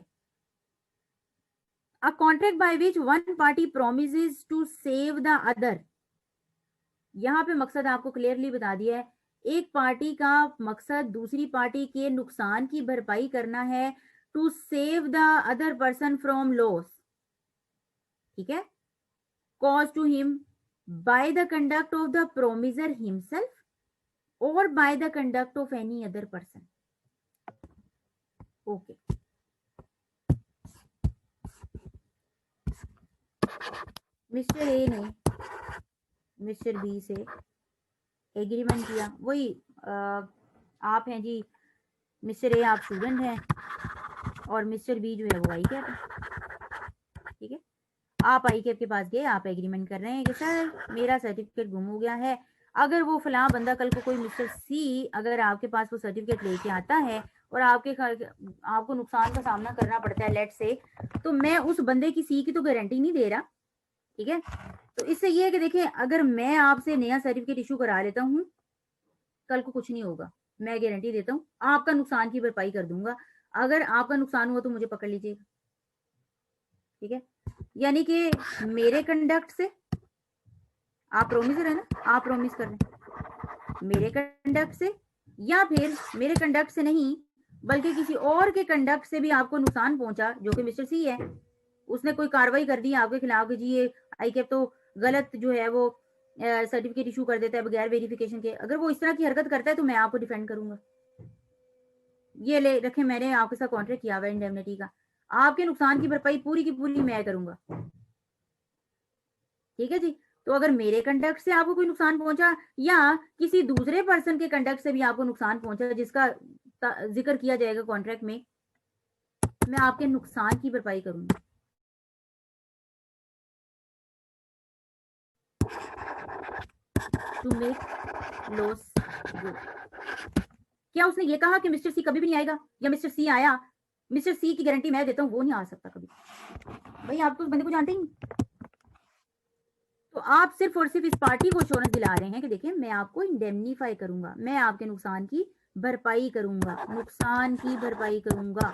A contract by which one party promises to save the other, यहाँ पे मकसद आपको क्लियरली बता दिया है, एक पार्टी का मकसद दूसरी पार्टी के नुकसान की भरपाई करना है, to save the other person from loss, ठीक है, caused to him by the conduct of the promisor himself or by the conduct of any other person. Okay. Mister A ने मिस्टर बी से एग्रीमेंट किया, वही आप हैं जी mister A, आप student हैं और मिस्टर बी जो है वो आई कैप है, ठीक है। आप आई कैप के पास गए, आप एग्रीमेंट कर रहे हैं कि सर मेरा सर्टिफिकेट गुम हो गया है, अगर वो फलां बंदा कल को कोई मिस्टर सी अगर आपके पास वो सर्टिफिकेट लेके आता है और आपको नुकसान का सामना करना पड़ता है लेट से, तो मैं उस बंदे की सी की तो गारंटी नहीं दे रहा, ठीक है। तो इससे ये है कि देखिए अगर मैं आपसे नया सर्टिफिकेट इशू करा लेता हूँ, कल को कुछ नहीं होगा, मैं गारंटी देता हूँ आपका नुकसान की भरपाई कर दूंगा, अगर आपका नुकसान हुआ तो मुझे पकड़ लीजिएगा, ठीक है। यानी कि मेरे कंडक्ट से, आप प्रोमिसर है ना, आप प्रोमिस कर रहे हैं मेरे कंडक्ट से, या फिर मेरे कंडक्ट से नहीं बल्कि किसी और के कंडक्ट से भी आपको नुकसान पहुंचा जो कि मिस्टर सी है, उसने कोई कार्रवाई कर दी आपके खिलाफ कि जी ये आई कैप तो गलत जो है वो सर्टिफिकेट इशू कर देता है बगैर वेरिफिकेशन के, अगर वो इस तरह की हरकत करता है तो मैं आपको डिफेंड करूंगा। ये ले रखे, मैंने आपके साथ कॉन्ट्रैक्ट किया हुआ है इंडेमनिटी का, आपके नुकसान की भरपाई पूरी की पूरी मैं करूंगा, ठीक है जी। तो अगर मेरे कंडक्ट से आपको कोई नुकसान पहुंचा या किसी दूसरे पर्सन के कंडक्ट से भी आपको नुकसान पहुंचा जिसका जिक्र किया जाएगा कॉन्ट्रैक्ट में, मैं आपके नुकसान की भरपाई करूंगा। टू मेक लॉस गुड, क्या उसने ये कहा कि मिस्टर सी कभी भी नहीं आएगा, या मिस्टर सी आया, मिस्टर सी की गारंटी मैं देता हूं वो नहीं आ सकता कभी, भाई आप तो उस बंदे को जानते ही नहीं, तो आप सिर्फ और सिर्फ इस पार्टी को एश्योरेंस दिला रहे हैं कि देखिए मैं आपको इंडेमनीफाई करूंगा, मैं आपके नुकसान की भरपाई करूंगा, नुकसान की भरपाई करूंगा।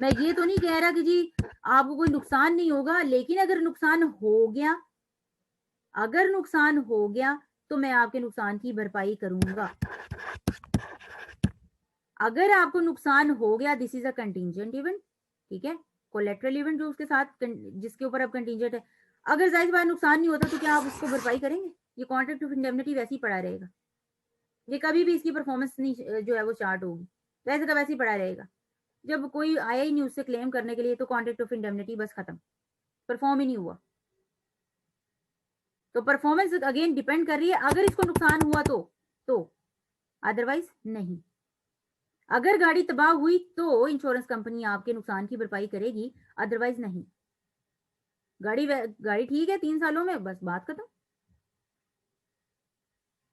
मैं ये तो नहीं कह रहा कि जी आपको कोई नुकसान नहीं होगा, लेकिन अगर नुकसान हो गया, अगर नुकसान हो गया तो मैं आपके नुकसान की भरपाई करूंगा। अगर आपको नुकसान हो गया, this is a contingent event, ठीक है, कोलेटरल इवेंट जो उसके साथ जिसके ऊपर अब कंटिंजेंट है। अगर जाहिर बात नुकसान नहीं होता तो क्या आप उसको भरपाई करेंगे? ये कॉन्ट्रैक्ट ऑफ इंडेमनिटी वैसे ही पड़ा रहेगा, ये कभी भी इसकी परफॉर्मेंस नहीं जो है वो स्टार्ट होगी, वैसे का वैसे ही पड़ा रहेगा। जब कोई आया ही नहीं उससे क्लेम करने के लिए तो कॉन्ट्रैक्ट ऑफ इंडेमनिटी बस खत्म, परफॉर्म ही नहीं हुआ। तो परफॉर्मेंस अगेन डिपेंड कर रही है, अगर इसको नुकसान हुआ तो अदरवाइज नहीं। अगर गाड़ी तबाह हुई तो इंश्योरेंस कंपनी आपके नुकसान की भरपाई करेगी, अदरवाइज नहीं। गाड़ी ठीक है 3 सालों में, बस बात खत्म।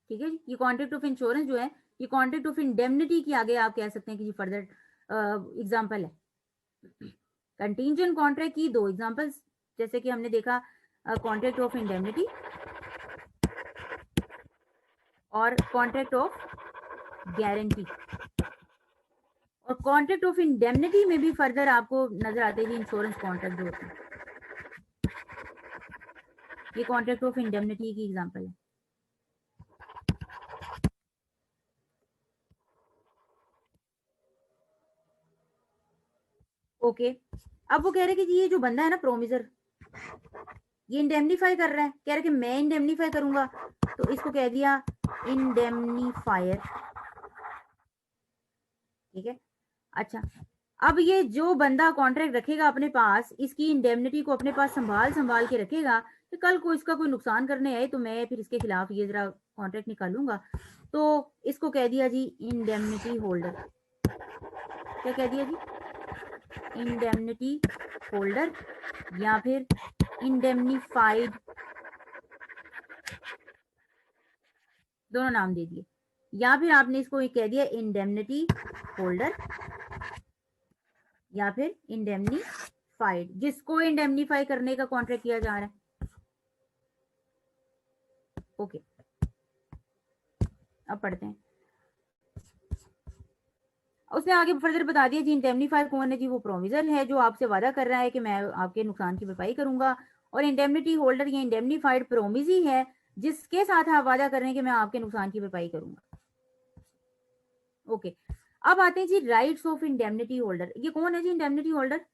ठीक है जी। ये कॉन्ट्रैक्ट ऑफ इंश्योरेंस जो है, ये कॉन्ट्रैक्ट ऑफ इंडेमनिटी की आगे आप कह सकते हैं कि फर्दर एग्जाम्पल है। कंटीजेंट कॉन्ट्रैक्ट की 2 एग्जांपल्स, जैसे कि हमने देखा कॉन्ट्रैक्ट ऑफ इंडेमनिटी और कॉन्ट्रैक्ट ऑफ गारंटी। और कॉन्ट्रैक्ट ऑफ इंडेमनिटी में भी फर्दर आपको नजर आते हैं इंश्योरेंस कॉन्ट्रैक्ट जो होते हैं। ये कॉन्ट्रैक्ट ऑफ इंडेमनिटी की एग्जांपल है। ओके, अब वो कह रहे कि जी ये जो बंदा है ना प्रोमिसर, ये इंडेमनीफाई कर रहा है, कह रहा है कि मैं इंडेमनीफाई करूंगा, तो इसको कह दिया इंडेमनीफायर। ठीक है। अच्छा, अब ये जो बंदा कॉन्ट्रैक्ट रखेगा अपने पास, इसकी इंडेमनिटी को अपने पास संभाल के रखेगा कि कल को इसका कोई नुकसान करने आए तो मैं फिर इसके खिलाफ ये जरा कॉन्ट्रैक्ट निकालूंगा, तो इसको कह दिया जी इंडेमनिटी होल्डर। क्या कह दिया जी? इंडेमनिटी होल्डर या फिर इंडेमनीफाइड, दोनों नाम दे दिए। या फिर आपने इसको कह दिया इंडेमनिटी होल्डर या फिर इंडेमनीफाइड, जिसको इंडेमनीफाई करने का कॉन्ट्रैक्ट किया जा रहा है। ओके, अब पढ़ते हैं। उसने आगे फर्दर बता दिया जी इंडेमनीफायर कौन है जी, वो प्रोविजन है जो आपसे वादा कर रहा है कि मैं आपके नुकसान की भरपाई करूंगा, और इंडेमनिटी होल्डर या इंडेमनीफाइड प्रोमिजी है जिसके साथ आप वादा कर रहे हैं कि मैं आपके नुकसान की भरपाई करूंगा। ओके, अब आते हैं जी राइट्स ऑफ इंडेमनिटी होल्डर। ये कौन है जी इंडेमनिटी होल्डर?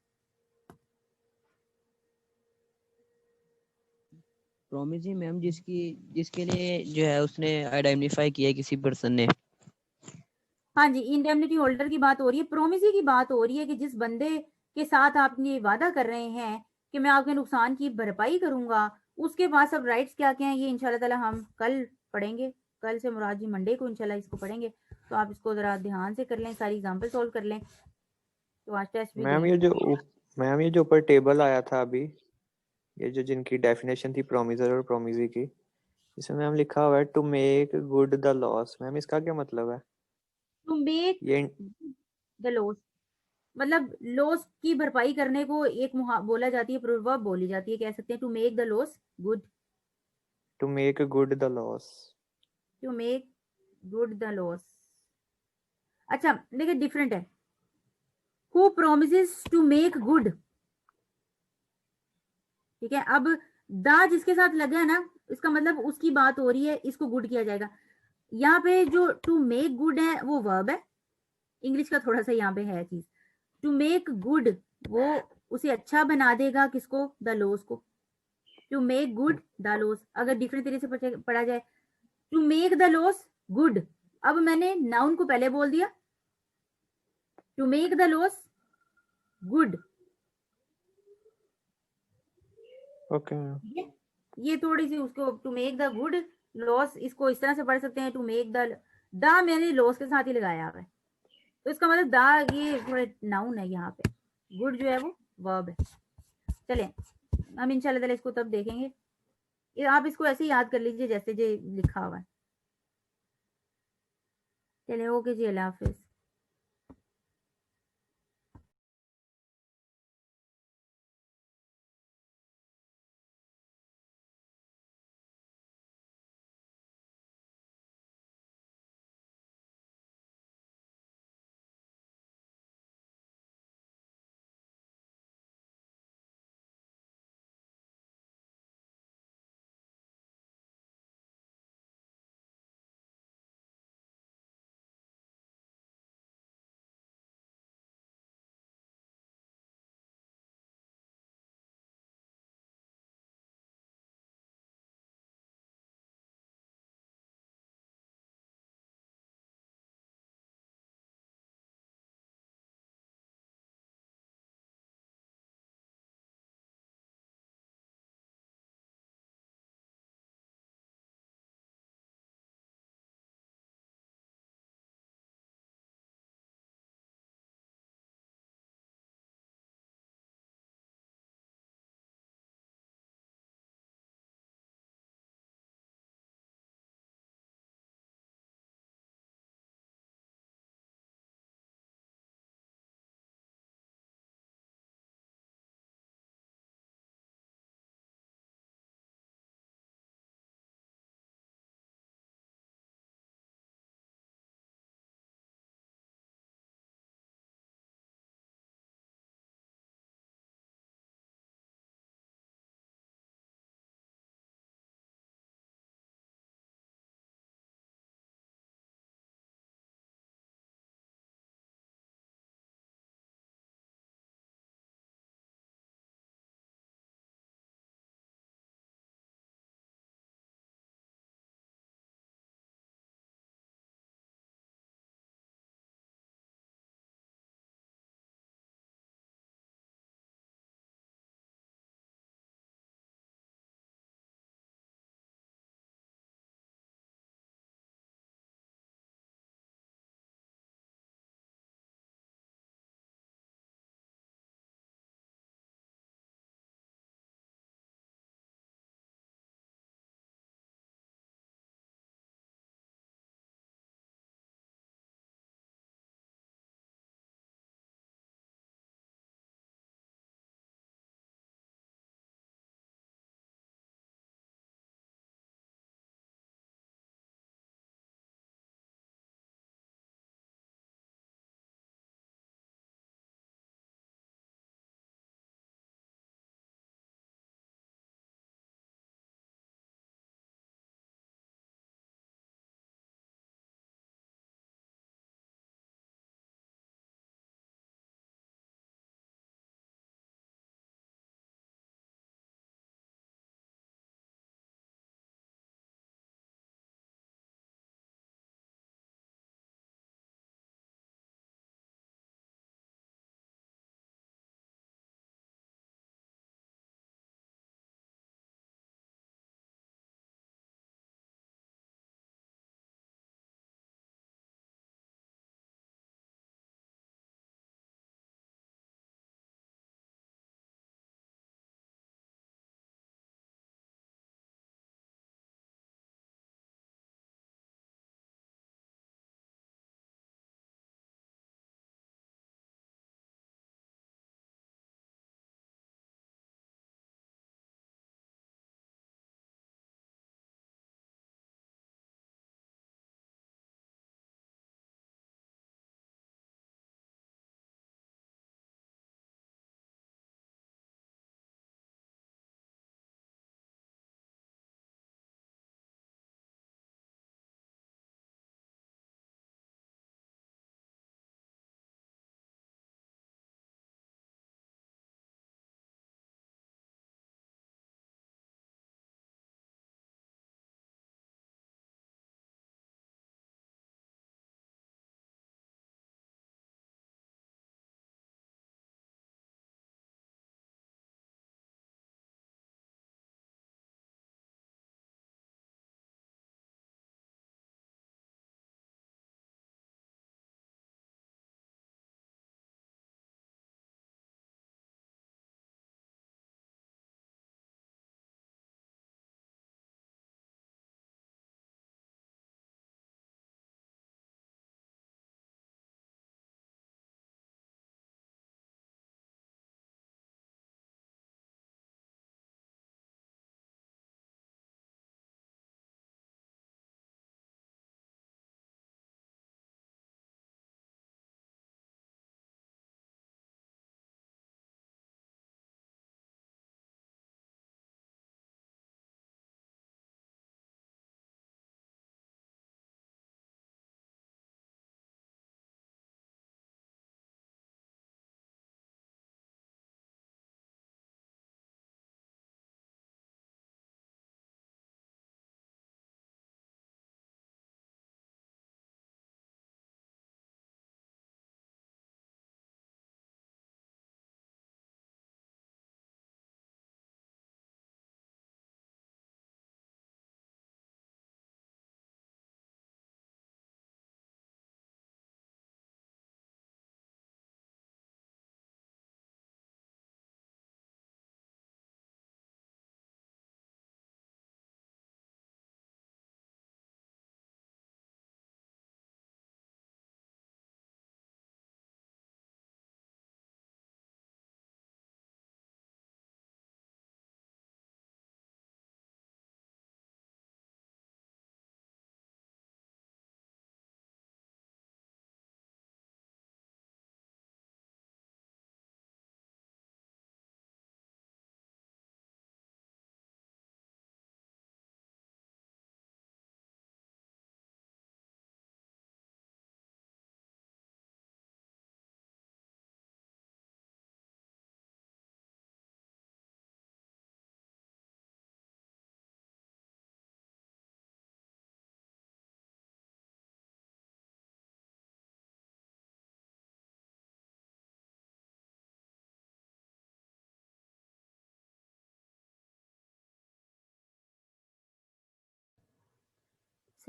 प्रॉमिस ही मैम, जिसके लिए जो है उसने आइडेंटिफाई किया है किसी पर्सन ने। हाँ जी, इंडेमनिटी होल्डर की बात हो रही है, प्रोमिसी की बात हो रही है कि जिस बंदे के साथ आपने वादा कर रहे हैं कि मैं आपके नुकसान की भरपाई करूंगा, उसके पास अब राइट्स क्या क्या हैं, ये इंशाल्लाह ताला हम कल पढ़ेंगे। कल से मुराद जी मंडे को इंशाल्लाह इसको पढ़ेंगे, तो आप इसको जरा ध्यान से कर लें, सारी एग्जाम्पल सोल्व कर लें, तो आज टेस्ट भी मैम दें। ये जो ऊपर टेबल आया था अभी, ये जो जिनकी डेफिनेशन थी प्रोमिसर और प्रोमिसी की, इसमें मैम लिखा हुआ है to make good the loss. Ma'am इसका क्या मतलब है? टू मेक ये द लॉस, मतलब लॉस की भरपाई करने को एक बोला जाती है, प्रोवर्ब बोली जाती है, कह सकते हैं to make the loss good. To make good the loss. To make good the loss. अच्छा देखिए, डिफरेंट है। Who promises to make good, ठीक है। अब दा जिसके साथ लगा है ना, इसका मतलब उसकी बात हो रही है, इसको गुड किया जाएगा। यहाँ पे जो टू मेक गुड है वो वर्ब है, इंग्लिश का थोड़ा सा यहाँ पे है चीज। टू मेक गुड, वो उसे अच्छा बना देगा, किसको? द लॉस को। To make good the loss, अगर डिफरेंट तरीके से पढ़ा जाए, to make the loss good. अब मैंने नाउन को पहले बोल दिया, to make the loss good. Okay ma'am. ये थोड़ी सी उसको to make the good loss, इसको इस तरह से पढ़ सकते हैं, टू मेक द मैंने लॉस के साथ ही लगाया हुआ है, तो इसका मतलब दा ये थोड़े नाउन है, यहाँ पे गुड जो है वो वर्ब है। चले हम इंशाल्लाह ताला इसको तब देखेंगे, आप इसको ऐसे ही याद कर लीजिए जैसे जो लिखा हुआ है। चले ओके जी, अल्लाह हाफिज।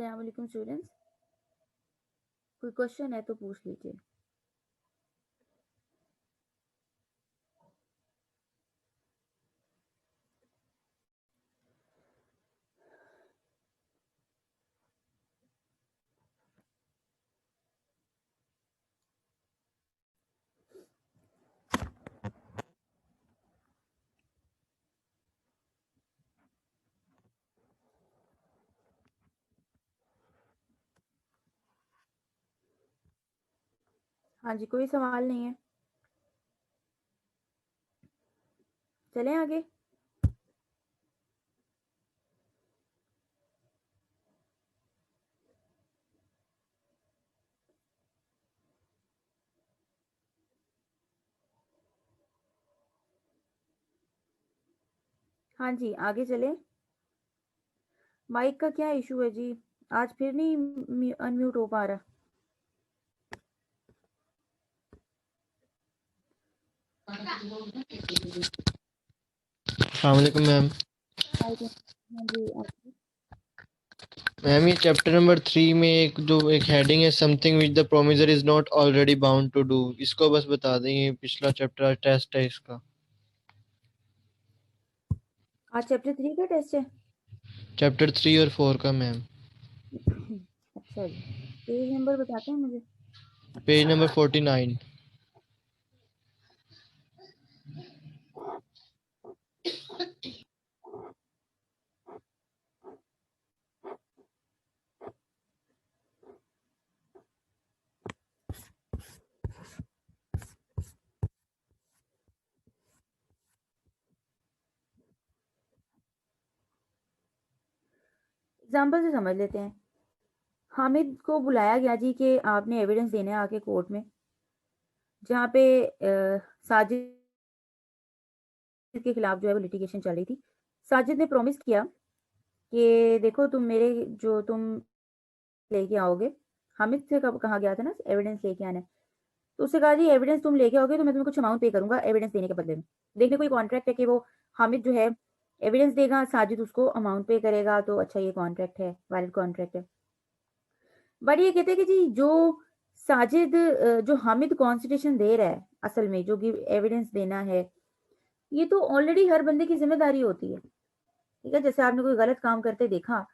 अस्सलाम वालेकुम स्टूडेंट्स, कोई क्वेश्चन है तो पूछ लीजिए। हाँ जी, कोई सवाल नहीं है, चलें आगे। हाँ जी, आगे चलें। माइक का क्या इशू है जी? आज फिर नहीं अनम्यूट हो पा रहा। अस्सलाम वालेकुम मैम। हाँ जी, मैम ये चैप्टर नंबर 3 में एक हेडिंग है, something which the promisor is not already bound to do, इसको बस बता दें। ये पिछला चैप्टर टेस्ट है इसका, आज चैप्टर 3 का टेस्ट है। चैप्टर 3 और 4 का मैम। अच्छा जी, पेज नंबर बताते हैं मुझे। Page number 49। एग्जाम्पल से समझ लेते हैं। हामिद को बुलाया गया जी कि आपने एविडेंस देने आके कोर्ट में, जहाँ पे साजिद के खिलाफ जो है वो लिटिगेशन चल रही थी। साजिद ने प्रॉमिस किया कि देखो तुम लेके आओगे। हामिद से कब कहा गया था ना एविडेंस लेके आना है, तो उससे कहा जी एविडेंस तुम लेके आओगे तो मैं तुम्हें कुछ अमाउंट पे करूंगा एविडेंस देने के बदले में। देखने कोई कॉन्ट्रैक्ट है कि वो हामिद जो है एविडेंस देगा, साजिद उसको अमाउंट पे करेगा, तो अच्छा ये कॉन्ट्रैक्ट है, वैलिड कॉन्ट्रैक्ट है। बट ये कहते हैं कि जी जो हामिद कॉन्सिडरेशन दे रहा है, असल में जो कि एविडेंस देना है, ये तो ऑलरेडी हर बंदे की जिम्मेदारी होती है। ठीक है, जैसे आपने कोई गलत काम करते देखा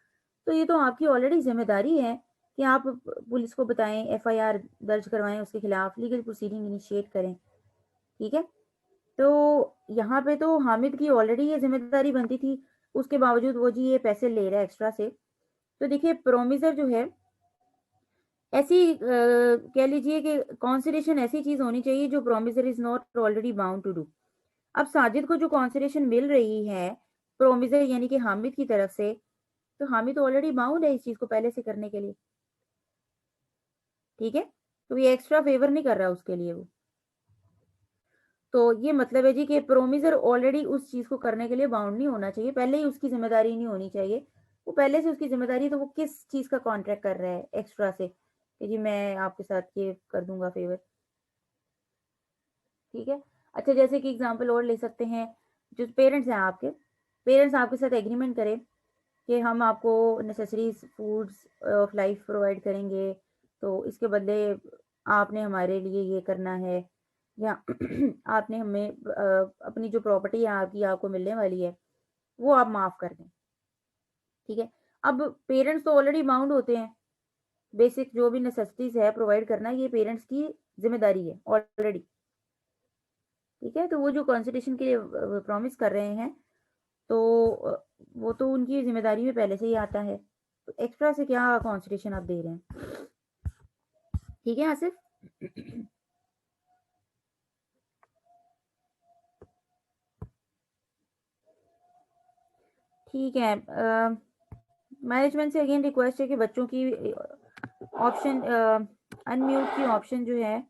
तो ये तो आपकी ऑलरेडी जिम्मेदारी है कि आप पुलिस को बताएं, एफआईआर दर्ज करवाएं, उसके खिलाफ लीगल प्रोसीडिंग इनिशिएट करें। ठीक है, तो यहाँ पे तो हामिद की ऑलरेडी ये जिम्मेदारी बनती थी, उसके बावजूद वो जी ये पैसे ले रहा है एक्स्ट्रा से। तो देखिए प्रोमिसर जो है ऐसी कह लीजिए कि कॉन्सिडरेशन ऐसी चीज होनी चाहिए जो promisor is not already bound to do. अब साजिद को जो कॉन्सिडरेशन मिल रही है प्रोमिसर यानी कि हामिद की तरफ से, तो हामिद ऑलरेडी बाउंड है इस चीज को पहले से करने के लिए। ठीक है, तो ये एक्स्ट्रा फेवर नहीं कर रहा उसके लिए वो। तो ये मतलब है जी कि प्रोमिसर ऑलरेडी उस चीज को करने के लिए बाउंड नहीं होना चाहिए, पहले ही उसकी जिम्मेदारी नहीं होनी चाहिए। वो पहले से उसकी जिम्मेदारी, तो वो किस चीज का कॉन्ट्रैक्ट कर रहा है एक्स्ट्रा से कि जी मैं आपके साथ ये कर दूंगा फेवर। ठीक है, अच्छा जैसे कि एग्जांपल और ले सकते हैं, जो पेरेंट्स हैं आपके, पेरेंट्स आपके साथ एग्रीमेंट करें कि हम आपको necessaries foods of life provide करेंगे, तो इसके बदले आपने हमारे लिए ये करना है, या आपने हमें अपनी जो प्रॉपर्टी है आपकी आपको मिलने वाली है वो आप माफ कर दें। ठीक है, अब पेरेंट्स तो ऑलरेडी बाउंड होते हैं, बेसिक जो भी नेसेसिटीज है प्रोवाइड करना ये पेरेंट्स की जिम्मेदारी है ऑलरेडी। ठीक है, तो वो जो कॉन्स्टिट्यूशन के लिए प्रॉमिस कर रहे हैं, तो वो तो उनकी जिम्मेदारी में पहले से ही आता है, तो एक्स्ट्रा से क्या कॉन्स्टिट्यूशन आप दे रहे हैं। ठीक है आसिफ। ठीक है, मैनेजमेंट से अगेन रिक्वेस्ट है कि बच्चों की ऑप्शन अनम्यूट की ऑप्शन जो है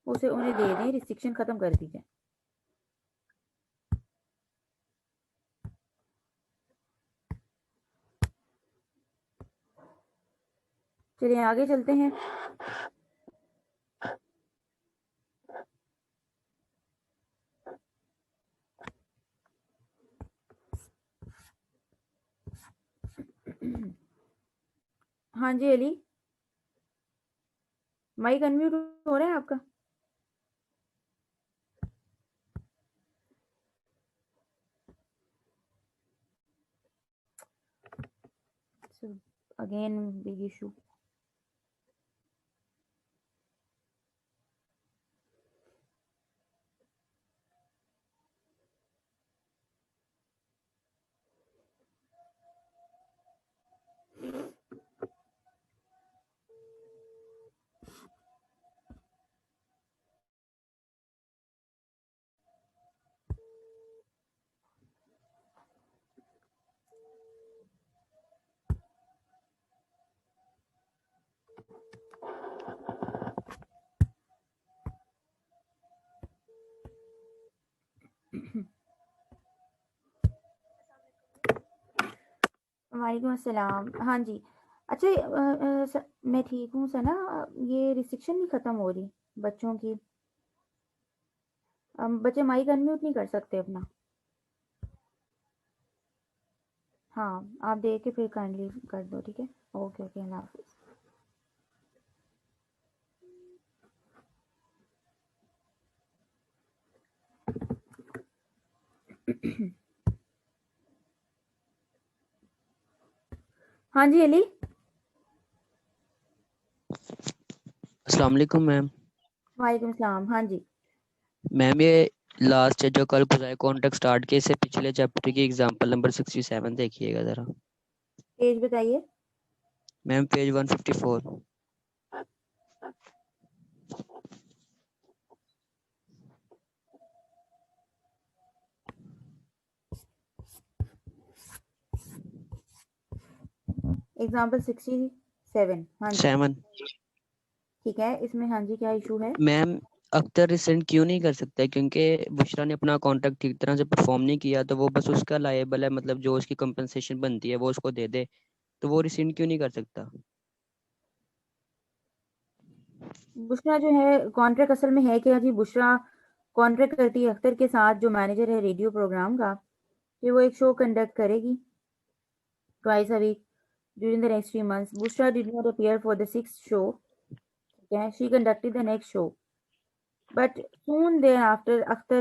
उसे उन्हें दे दें, रिस्ट्रिक्शन खत्म कर दीजिए। चलिए आगे चलते हैं। हाँ जी अली, माइक अनम्यूट हो रहा है आपका? Again big issue. वालेकुम अस्सलाम। हाँ जी। अच्छा मैं ठीक हूँ सना। ये रिस्ट्रिक्शन नहीं ख़त्म हो रही बच्चों की। बच्चे माइक अनम्यूट नहीं कर सकते अपना। हाँ आप देख के फिर काइंडली कर दो, ठीक है? ओके ओके, अल्लाह हाफिज़। हाँ जी अली। अस्सलाम वालेकुम मैम। वालेकुम सलाम। हाँ जी। मैम ये लास्ट जो कल खुदाई कॉन्टेक्ट स्टार्ट किए इससे पिछले चैप्टर की एग्जांपल नंबर 67 देखिएगा जरा। पेज बताइए। Ma'am page 154। एग्जाम्पल 67। हाँ जी 7। ठीक है। इसमें हाँ जी क्या इशू है? मैम अख्तर रिसेंट क्यों नहीं कर सकता, क्योंकि बुशरा ने अपना कॉन्ट्रैक्ट ठीक तरह से परफॉर्म नहीं किया, तो वो बस उसका लायबल है, मतलब जो उसकी कंपनसेशन बनती है वो उसको दे दे, तो वो रिसेंट क्यों नहीं कर सकता? बुशरा जो है कॉन्ट्रैक्ट असल में है क्या जी? बुशरा कॉन्ट्रैक्ट करती है अख्तर के साथ, जो मैनेजर है रेडियो प्रोग्राम का, कि वो एक शो कंडक्ट करेगी twice a week during the next 3 months. Bushra did not appear for the sixth show. Okay, she conducted the next show, but soon thereafter, Akhtar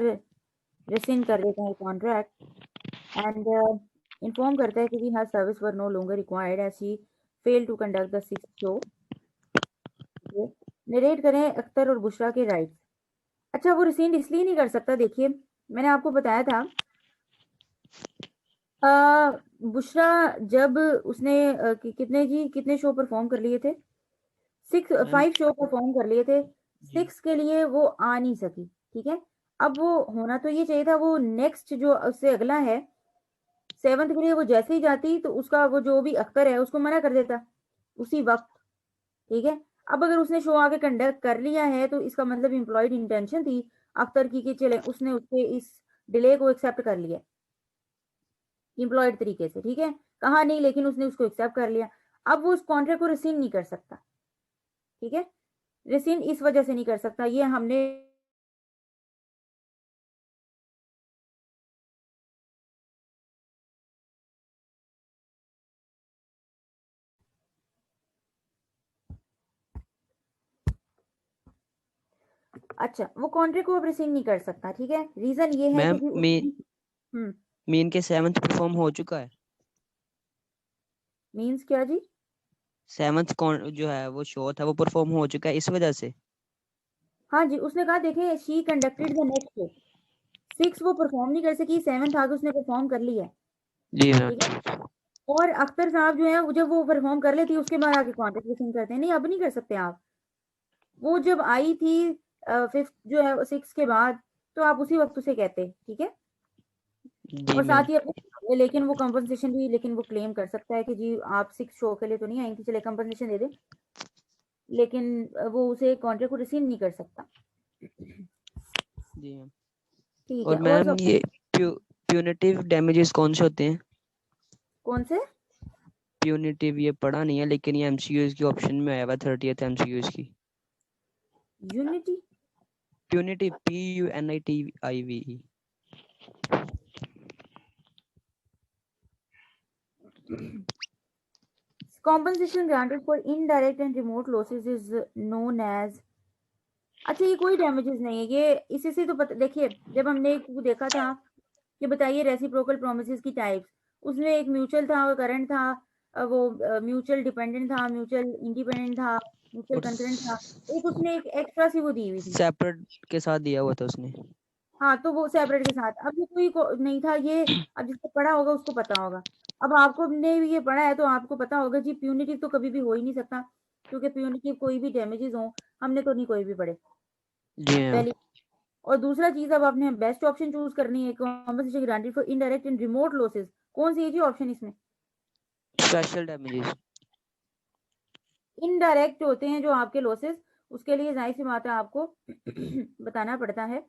rescind कर देता है contract and inform करता है कि her service were no longer required as she failed to conduct the sixth show. Okay. Narrate करें अख्तर और बुशरा के rights. अच्छा वो रिसेंड इसलिए नहीं कर सकता, देखिए मैंने आपको बताया था बुशरा जब उसने कितने शो परफॉर्म कर लिए थे? मैम 5 शो परफॉर्म कर लिए थे। जी 6 के लिए वो आ नहीं सकी, ठीक है? अब वो होना तो ये चाहिए था, वो नेक्स्ट जो उससे अगला है 7th के लिए वो जैसे ही जाती तो उसका वो जो भी अख्तर है उसको मना कर देता उसी वक्त, ठीक है? अब अगर उसने शो आगे कंडक्ट कर लिया है तो इसका मतलब इम्प्लॉयड इंटेंशन थी अख्तर की कि चले उसने उसके इस डिले को एक्सेप्ट कर लिया इम्प्लॉयड तरीके से, ठीक है? कहा नहीं लेकिन उसने उसको एक्सेप्ट कर लिया। अब वो उस कॉन्ट्रैक्ट को रिसीव नहीं कर सकता, ठीक है? रिसिन इस वजह से नहीं कर सकता, ये हमने अच्छा वो कॉन्ट्रैक्ट को अब रिसिन नहीं कर सकता, ठीक है? रीजन ये है कि मैम जी मीन हम्म मीन के 7th परफॉर्म हो चुका है। मींस क्या जी? 7th कौन जो है वो शो था वो परफॉर्म हो चुका है इस वजह से। हाँ जी उसने कहा देखें she conducted the next show. 6 वो परफॉर्म नहीं कर सकी, 7th आगे उसने परफॉर्म कर लिया है, जी मैम। ठीक है? और अख्तर साहब जो है जब वो परफॉर्म कर लेती है उसके बाद आके कॉन्ट्रैक्ट रिसिन करते हैं। नहीं अब नहीं कर सकते आप। वो जब आई थी 5th जो है 6 के बाद, तो आप उसी वक्त उसे कहते, ठीक है? जी और मैम। साथ ही लेकिन वो कंपनसेशन भी लेकिन वो क्लेम कर सकता है कि जी आप 6 शो के लिए तो नहीं आई थी, चले कंपनसेशन दे दे, लेकिन वो उसे कॉन्ट्रैक्ट को रिसीव नहीं कर सकता, जी मैम। ठीक है? और और मैम सब ये प्यूनिटिव डैमेजेस कौन से होते हैं? कौन से? प्यूनिटिव ये पढ़ा नहीं है, लेकिन ये एमसीक्यूज की ऑप्शन में आया हुआ 30th एमसीक्यूज की। Unity punitive PUNITIVE। compensation granted for indirect and remote losses is known as, अच्छा ये कोई damages नहीं है, ये इसी से तो पता, देखिए जब हमने एक देखा था कि बताइए रेसिप्रोकल प्रोमिसेस की टाइप्स, उसमें एक म्यूचुअल था और करंट था, वो म्यूचुअल डिपेंडेंट था, म्यूचुअल इंडिपेंडेंट था, म्यूचुअल और कंकरेंट था, एक उसने एक एक्स्ट्रा सी वो दी हुई थी। सेपरेट के साथ दिया हुआ था उसने। हाँ तो वो सेपरेट के साथ, अब ये कोई नहीं था ये, अब जिसको पढ़ा होगा उसको पता होगा। अब आपको ने भी ये पढ़ा है तो आपको पता होगा जी प्यूनिटिव तो कभी भी हो ही नहीं सकता, क्योंकि प्यूनिटिव कोई भी डैमेजेस हो, हमने तो नहीं कोई भी पढ़े जी हाँ। पहली। और दूसरा चीज, अब आपने बेस्ट ऑप्शन चूज करनी है, compensation granted for indirect and remote losses, कौन सी है जी ऑप्शन इसमें? Special damages. इनडायरेक्ट होते हैं जो आपके लॉसेस, उसके लिए जाहिर सी बात है आपको बताना पड़ता है।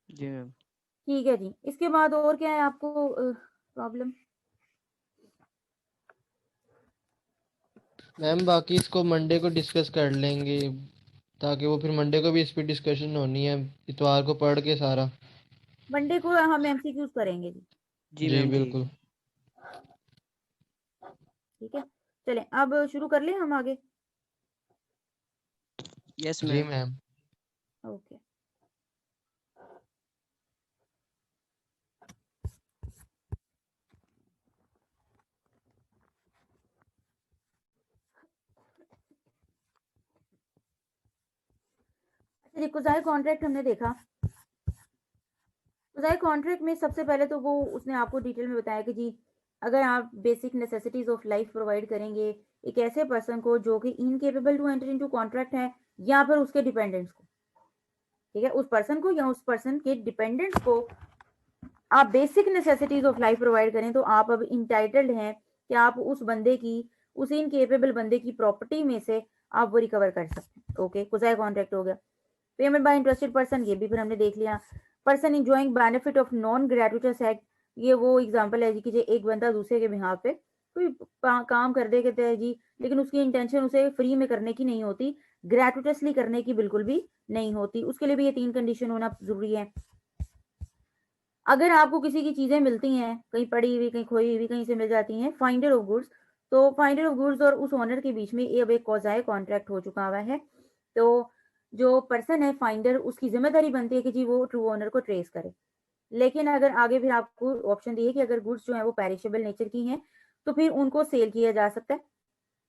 जी मैम। ठीक है जी, इसके बाद और क्या है आपको प्रॉब्लम? मैम बाकी इसको मंडे को डिस्कस कर लेंगे, ताकि वो फिर मंडे को भी इस पे डिस्कशन होनी है, इतवार को पढ़ के सारा। मंडे को हम एमसीक्यूज करेंगे जी। जी जी मैम ठीक बिल्कुल। है। ठीक है, चलें अब शुरू कर लें हम आगे। यस जी मैम। मैम। ओके, अच्छा जी, कुजाई कॉन्ट्रैक्ट हमने देखा। कुजाई कॉन्ट्रैक्ट में सबसे पहले तो वो उसने आपको डिटेल में बताया कि जी अगर आप basic necessities of life provide करेंगे एक ऐसे पर्सन को जो कि incapable to enter into contract है, या फिर उसके डिपेंडेंट्स को, ठीक है, उस पर्सन को या उस पर्सन के डिपेंडेंट्स को आप basic necessities of life provide करें, तो आप अब इंटाइटल्ड हैं कि आप उस बंदे की, उस इनकेपेबल बंदे की प्रॉपर्टी में से आप वो रिकवर कर सकते हैं। ओके, कुजाई कॉन्ट्रैक्ट हो गया। पेमेंट बाय इंटरेस्टेड पर्सन, ये भी फिर हमने देख लिया। Person enjoying benefit of non gratuitous act, ये वो एग्जांपल है जी कि एक बंदा दूसरे के बिहाफ पे कोई काम कर दे कहते हैं जी, लेकिन उसकी इंटेंशन उसे फ्री में करने की नहीं होती, ग्रेटुटसली करने की बिल्कुल भी नहीं होती, उसके लिए भी ये 3 कंडीशन होना जरूरी है। अगर आपको किसी की चीजें मिलती हैं, कहीं पड़ी हुई, कहीं खोई हुई, कहीं से मिल जाती हैं, फाइंडर ऑफ गुड्स, तो फाइंडर ऑफ गुड्स और उस ओनर के बीच में ये अब एक कॉजाई कॉन्ट्रैक्ट हो चुका हुआ है। तो जो पर्सन है फाइंडर, उसकी जिम्मेदारी बनती है कि जी वो ट्रू ओनर को ट्रेस करे। लेकिन अगर आगे फिर आपको ऑप्शन दिए कि अगर गुड्स जो है वो पेरिशेबल नेचर की हैं, तो फिर उनको सेल किया जा सकता है।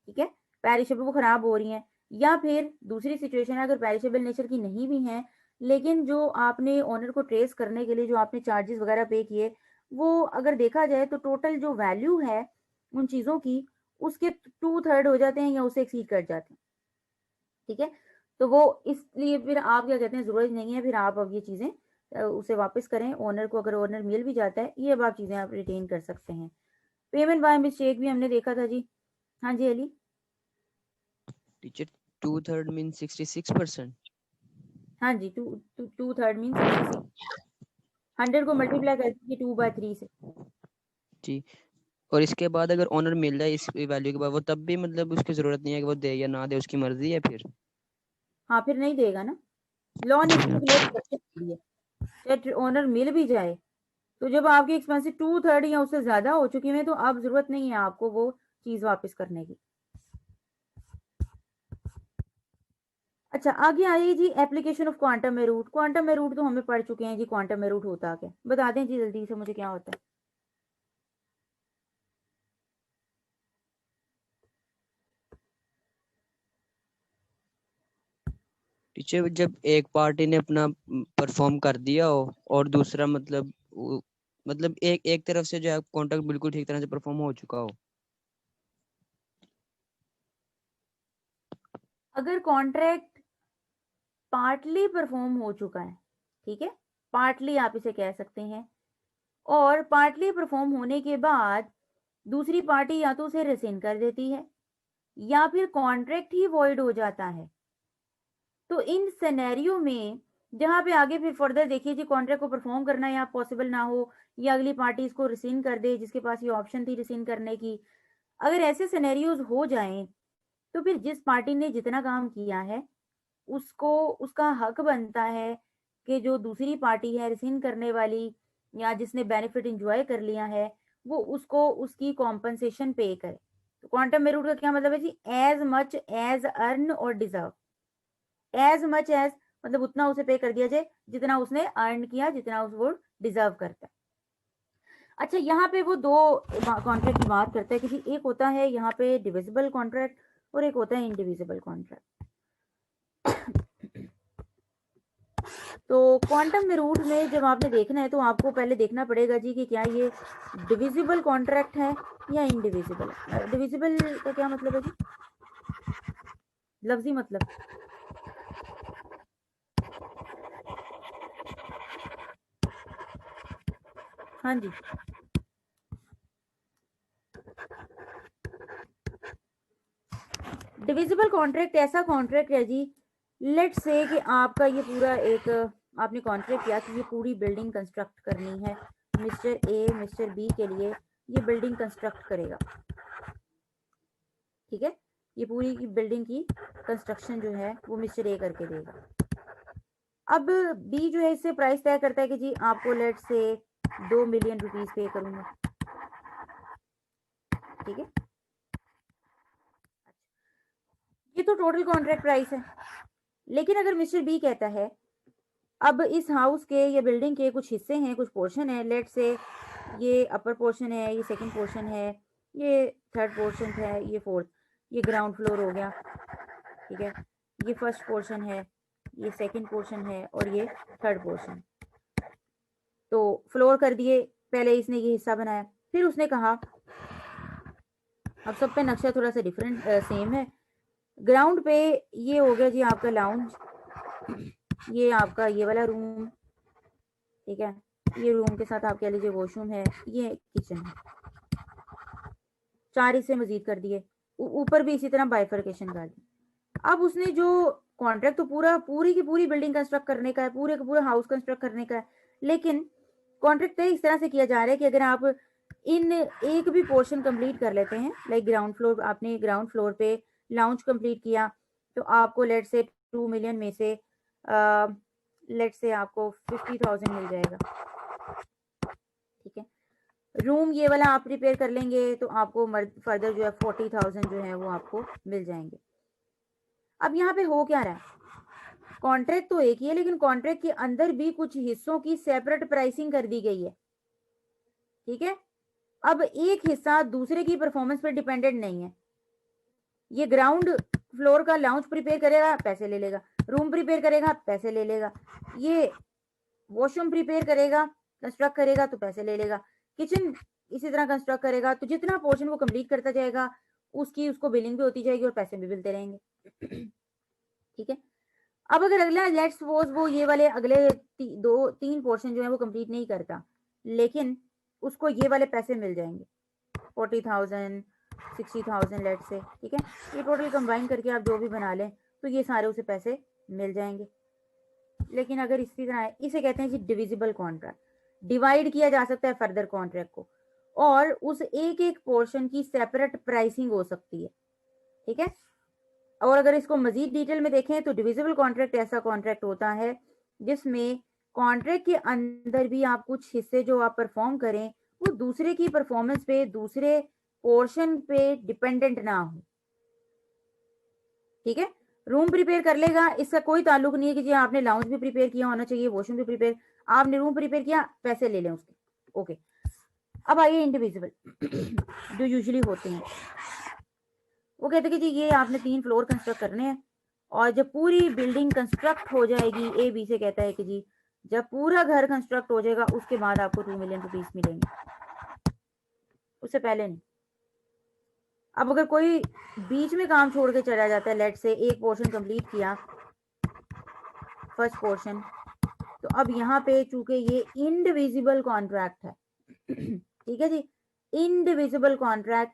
ठीक है, पेरिशेबल वो खराब हो रही हैं, या फिर दूसरी सिचुएशन है अगर पेरिशेबल नेचर की नहीं भी हैं, लेकिन जो आपने ओनर को ट्रेस करने के लिए जो आपने चार्जेस वगैरह पे किए, वो अगर देखा जाए तो टोटल जो वैल्यू है उन चीजों की, उसके 2/3 हो जाते हैं या उसे एक्सीड कर जाते हैं। ठीक है, तो वो इसलिए फिर आप क्या कहते हैं, जरूरत नहीं है फिर आप अब ये चीजें उसे वापस करें ओनर को, अगर ओनर मिल भी जाता है, ये अब आप चीजें आप रिटेन कर सकते हैं। पेमेंट बाय मिस्टेक भी हमने देखा था जी। हाँ जी अली। Teacher 2/3 mean 66%। हाँ जी, 2/3 मीन 66, 100 को मल्टीप्लाई कर दीजिए 2/3 से। जी, और इसके बाद अगर ओनर मिल जाए इस वैल्यू के बाद, वो तब भी मतलब उसकी जरूरत नहीं है कि वो दे या ना दे, उसकी मर्जी है फिर। हाँ फिर नहीं देगा ना, लॉ ने जी हाँ। क्लियर कर दिया, चाहे ओनर मिल भी जाए, तो जब आपकी एक्सपेंसिव 2/3 या उससे ज्यादा हो चुकी है तो अब जरूरत नहीं है आपको वो चीज वापस करने की। अच्छा आगे आइए जी, एप्लीकेशन ऑफ क्वांटम में रूट। क्वांटम में रूट तो हमें पढ़ चुके हैं जी, क्वांटम में रूट होता क्या, बता दें जी जल्दी से मुझे क्या होता है। टीचर जब एक पार्टी ने अपना परफॉर्म कर दिया हो और दूसरा मतलब मतलब एक एक तरफ से जो है कॉन्ट्रैक्ट बिल्कुल ठीक तरह से परफॉर्म हो चुका हो। अगर कॉन्ट्रैक्ट पार्टली परफॉर्म हो चुका है, ठीक है, पार्टली आप इसे कह सकते हैं, और पार्टली परफॉर्म होने के बाद दूसरी पार्टी या तो उसे रिसिन कर देती है या फिर कॉन्ट्रैक्ट ही वॉइड हो जाता है, तो इन सिनेरियो में जहां पे आगे फिर फर्दर देखिए जी कॉन्ट्रैक्ट को परफॉर्म करना या पॉसिबल ना हो, या अगली पार्टी इसको रिसिन कर दे जिसके पास ये ऑप्शन थी रिसिन करने की, अगर ऐसे सिनेरियोज हो जाएं, तो फिर जिस पार्टी ने जितना काम किया है उसको उसका हक बनता है कि जो दूसरी पार्टी है रिसिन करने वाली या जिसने बेनिफिट एंजॉय कर लिया है, वो उसको उसकी कॉम्पनसेशन पे करे। तो क्वांटम में रूट का क्या मतलब है जी, एज मच एज अर्न और डिजर्व। एज मच एज मतलब उतना उसे पे कर दिया जाए जितना उसने अर्न किया, जितना वो डिजर्व करता है। अच्छा, यहाँ पे वो दो कॉन्ट्रैक्ट की बात करता है कि जी एक होता है यहाँ पे डिविजिबल कॉन्ट्रैक्ट और एक होता है इंडिविजिबल कॉन्ट्रैक्ट। तो क्वांटम में रूट में जब आपने देखना है तो आपको पहले देखना पड़ेगा जी कि क्या ये डिविजिबल कॉन्ट्रैक्ट है या इंडिविजिबल। डिविजिबल का क्या मतलब है जी, लफ्जी मतलब? हाँ जी, डिविजिबल कॉन्ट्रैक्ट ऐसा कॉन्ट्रैक्ट है जी, लेट्स से कि आपका ये पूरा एक आपने कॉन्ट्रैक्ट किया कि ये पूरी बिल्डिंग कंस्ट्रक्ट करनी है, मिस्टर ए मिस्टर बी के लिए ये बिल्डिंग कंस्ट्रक्ट करेगा, ठीक है। ये पूरी की बिल्डिंग की कंस्ट्रक्शन जो है वो मिस्टर ए करके देगा। अब बी जो है इससे प्राइस तय करता है कि जी आपको लेट्स से 2 मिलियन रुपीस पे करूंगा, ठीक है। ये तो टोटल कॉन्ट्रैक्ट प्राइस है। लेकिन अगर मिस्टर बी कहता है अब इस हाउस के या बिल्डिंग के कुछ हिस्से हैं, कुछ पोर्शन है, लेट से ये अपर पोर्शन है, ये सेकंड पोर्शन है, ये थर्ड पोर्शन है, ये फोर्थ, ये ग्राउंड फ्लोर हो गया, ठीक है, ये फर्स्ट पोर्शन है, ये सेकंड पोर्शन है और ये थर्ड पोर्शन। तो फ्लोर कर दिए, पहले इसने ये हिस्सा बनाया, फिर उसने कहा अब सब पे नक्शा थोड़ा सा डिफरेंट सेम है। ग्राउंड पे ये हो गया जी आपका लाउंज, ये आपका ये वाला रूम, ठीक है, ये रूम के साथ आप कह लीजिए वॉशरूम है, ये किचन है, 4 हिस्से मजीद कर दिए, ऊपर भी इसी तरह बाइफर्केशन कर दी। अब उसने जो कॉन्ट्रैक्ट तो पूरी की पूरी बिल्डिंग कंस्ट्रक्ट करने का है, पूरे का पूरा हाउस कंस्ट्रक्ट करने का है, लेकिन कॉन्ट्रैक्ट तो इस तरह से किया जा रहा है कि अगर आप इन एक भी पोर्शन कंप्लीट कर लेते हैं, लाइक ग्राउंड फ्लोर, आपने ग्राउंड फ्लोर पे लाउंज कंप्लीट किया तो आपको लेट से 2 मिलियन में से लेट से आपको 50,000 मिल जाएगा, ठीक है। रूम ये वाला आप रिपेयर कर लेंगे तो आपको फर्दर जो है 40,000 जो है वो आपको मिल जाएंगे। अब यहाँ पे हो क्या रहा है, कॉन्ट्रैक्ट तो एक ही है लेकिन कॉन्ट्रैक्ट के अंदर भी कुछ हिस्सों की सेपरेट प्राइसिंग कर दी गई है, ठीक है। अब एक हिस्सा दूसरे की परफॉर्मेंस पर डिपेंडेंट नहीं है। ये ग्राउंड फ्लोर का लाउंज प्रिपेयर करेगा पैसे ले लेगा, रूम प्रिपेयर करेगा पैसे ले लेगा, ये वॉशरूम प्रिपेयर करेगा कंस्ट्रक्ट करेगा तो पैसे ले लेगा, किचन इसी तरह कंस्ट्रक्ट करेगा, तो जितना पोर्शन वो कंप्लीट करता जाएगा उसकी उसको बिलिंग भी होती जाएगी और पैसे भी मिलते रहेंगे, ठीक है। अब अगर अगला लेट्स सपोज वो ये वाले अगले 3 पोर्शन जो है वो कंप्लीट नहीं करता, लेकिन उसको ये वाले पैसे मिल जाएंगे 40,000 60,000 लेट से, ठीक है। ये टोटल कंबाइन करके आप जो भी बना लें तो ये सारे उसे पैसे मिल जाएंगे। लेकिन अगर इसी तरह है, इसे कहते हैं जी डिविजिबल कॉन्ट्रैक्ट, डिवाइड किया जा सकता है फर्दर कॉन्ट्रैक्ट को और उस एक एक पोर्शन की सेपरेट प्राइसिंग हो सकती है, ठीक है। और अगर इसको मजीद डिटेल में देखें तो डिविजिबल कॉन्ट्रैक्ट ऐसा कॉन्ट्रैक्ट होता है जिसमें कॉन्ट्रैक्ट के अंदर भी आप कुछ हिस्से जो आप परफॉर्म करें वो दूसरे की परफॉर्मेंस पे, दूसरे पोर्शन पे डिपेंडेंट ना हो, ठीक है। रूम प्रिपेयर कर लेगा, इसका कोई ताल्लुक नहीं है कि जी आपने लाउंज भी प्रिपेयर किया होना चाहिए, वॉशरूम भी प्रिपेयर, आपने रूम प्रिपेयर किया पैसे ले लें उसके, ओके। अब आइए इंडिविजुअल जो यूजुअली होते हैं, वो कहते हैं कि जी ये आपने 3 फ्लोर कंस्ट्रक्ट करने हैं और जब पूरी बिल्डिंग कंस्ट्रक्ट हो जाएगी, ए बी से कहता है कि जी जब पूरा घर कंस्ट्रक्ट हो जाएगा उसके बाद आपको 2 मिलियन रुपीस मिलेंगे, उससे पहले नहीं। अब अगर कोई बीच में काम छोड़ के चला जाता है, लेट से एक पोर्शन कंप्लीट किया फर्स्ट पोर्शन, तो अब यहाँ पे चूंकि ये इंडिविजिबल कॉन्ट्रैक्ट है, ठीक है जी, इंडिविजिबल कॉन्ट्रैक्ट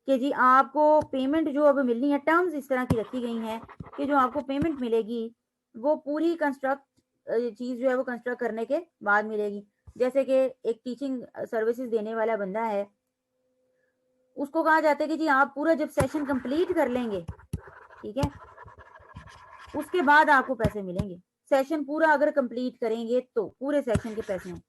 कि जी आपको पेमेंट जो अब मिलनी है, टर्म्स इस तरह की रखी गई हैं कि जो आपको पेमेंट मिलेगी वो पूरी कंस्ट्रक्ट चीज जो है वो कंस्ट्रक्ट करने के बाद मिलेगी। जैसे कि एक टीचिंग सर्विसेज देने वाला बंदा है, उसको कहा जाता है कि जी आप पूरा जब सेशन कंप्लीट कर लेंगे, ठीक है, उसके बाद आपको पैसे मिलेंगे। सेशन पूरा अगर कंप्लीट करेंगे तो पूरे सेशन के पैसे हैं,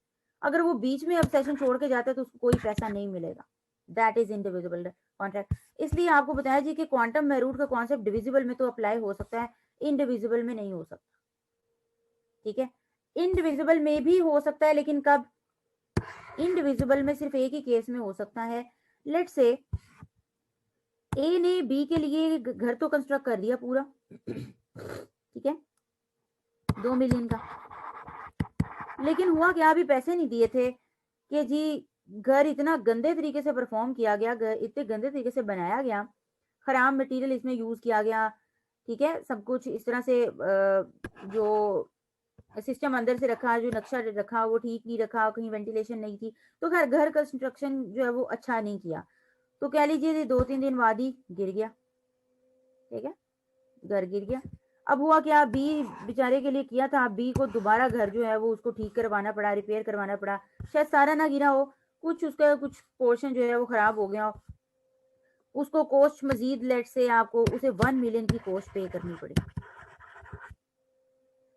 अगर वो बीच में अब सेशन छोड़ के जाता है तो उसको कोई पैसा नहीं मिलेगा, दैट इज इंडिविजिबल कॉन्ट्रैक्ट। इसलिए आपको बताया जी कि क्वांटम मेरूट का कॉन्सेप्ट डिविजिबल में तो अप्लाई हो सकता है, इंडिविजिबल में नहीं हो सकता। ठीक है, इंडिविजिबल में भी हो सकता है, लेकिन कब? इंडिविजिबल में सिर्फ एक ही केस में हो सकता है। लेट्स से ए ने बी के लिए घर तो कंस्ट्रक्ट कर दिया पूरा, ठीक है, 2 मिलियन का, लेकिन हुआ क्या, अभी पैसे नहीं दिए थे कि जी घर इतना गंदे तरीके से परफॉर्म किया गया, घर इतने गंदे तरीके से बनाया गया, खराब मटेरियल इसमें यूज किया गया, ठीक है, सब कुछ इस तरह से जो सिस्टम अंदर से रखा, जो नक्शा रखा वो ठीक नहीं रखा, कहीं वेंटिलेशन नहीं थी, तो खैर घर कंस्ट्रक्शन जो है वो अच्छा नहीं किया। तो कह लीजिए 2-3 दिन बाद ही गिर गया, ठीक है, घर गिर गया। अब हुआ क्या, बी बेचारे के लिए किया था, बी को दोबारा घर जो है वो उसको ठीक करवाना पड़ा, रिपेयर करवाना पड़ा, शायद सारा ना गिरा हो, कुछ उसका कुछ पोर्शन जो है वो खराब हो गया हो, उसको कॉस्ट मजीद लेट से आपको उसे 1 मिलियन की कॉस्ट पे करनी पड़ी।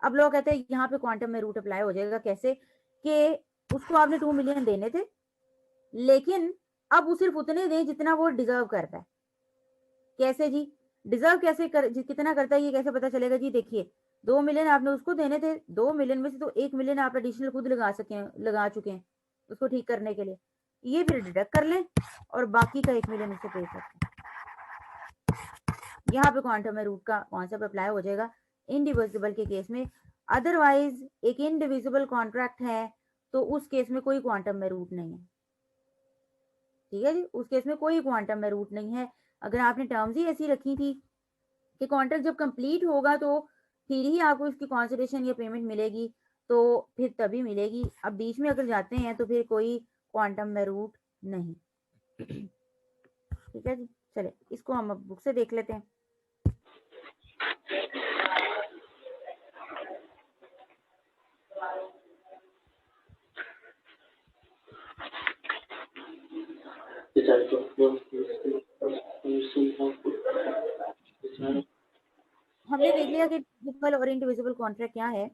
अब लोग कहते हैं यहाँ पे क्वांटम में रूट अप्लाई हो जाएगा, कैसे कि उसको आपने 2 मिलियन देने थे, लेकिन अब वो सिर्फ उतने दें जितना वो डिजर्व करता है। कैसे जी, डिजर्व कैसे कितना करता है ये कैसे पता चलेगा जी? देखिए 2 मिलियन आपने उसको देने थे, 2 मिलियन में से तो 1 मिलियन आप एडिशनल खुद लगा चुके हैं उसको ठीक करने के लिए, ये फिर डिडक्ट कर लें और बाकी का 1 मिलियन उससे पे करते हैं। यहाँ पे क्वांटम में रूट का कॉन्सेप्ट अप्लाई हो जाएगा इंडिविजिबल के केस में। अदरवाइज एक इनडिविजिबल कॉन्ट्रैक्ट है तो उस केस में कोई क्वांटम में रूट नहीं है, ठीक है जी, उस केस में कोई क्वांटम में रूट नहीं है। अगर आपने टर्म्स ही ऐसी रखी थी कि कॉन्ट्रैक्ट जब कंप्लीट होगा तो फिर ही आपको इसकी कंसिडरेशन या पेमेंट मिलेगी, तो फिर तभी मिलेगी। अब बीच में अगर जाते हैं तो फिर कोई क्वांटम में रूट नहीं, ठीक है जी। चले इसको हम अब बुक से देख लेते हैं। हमने देख लिया कि डिविजिबल और इनडिविजिबल कॉन्ट्रैक्ट क्या है।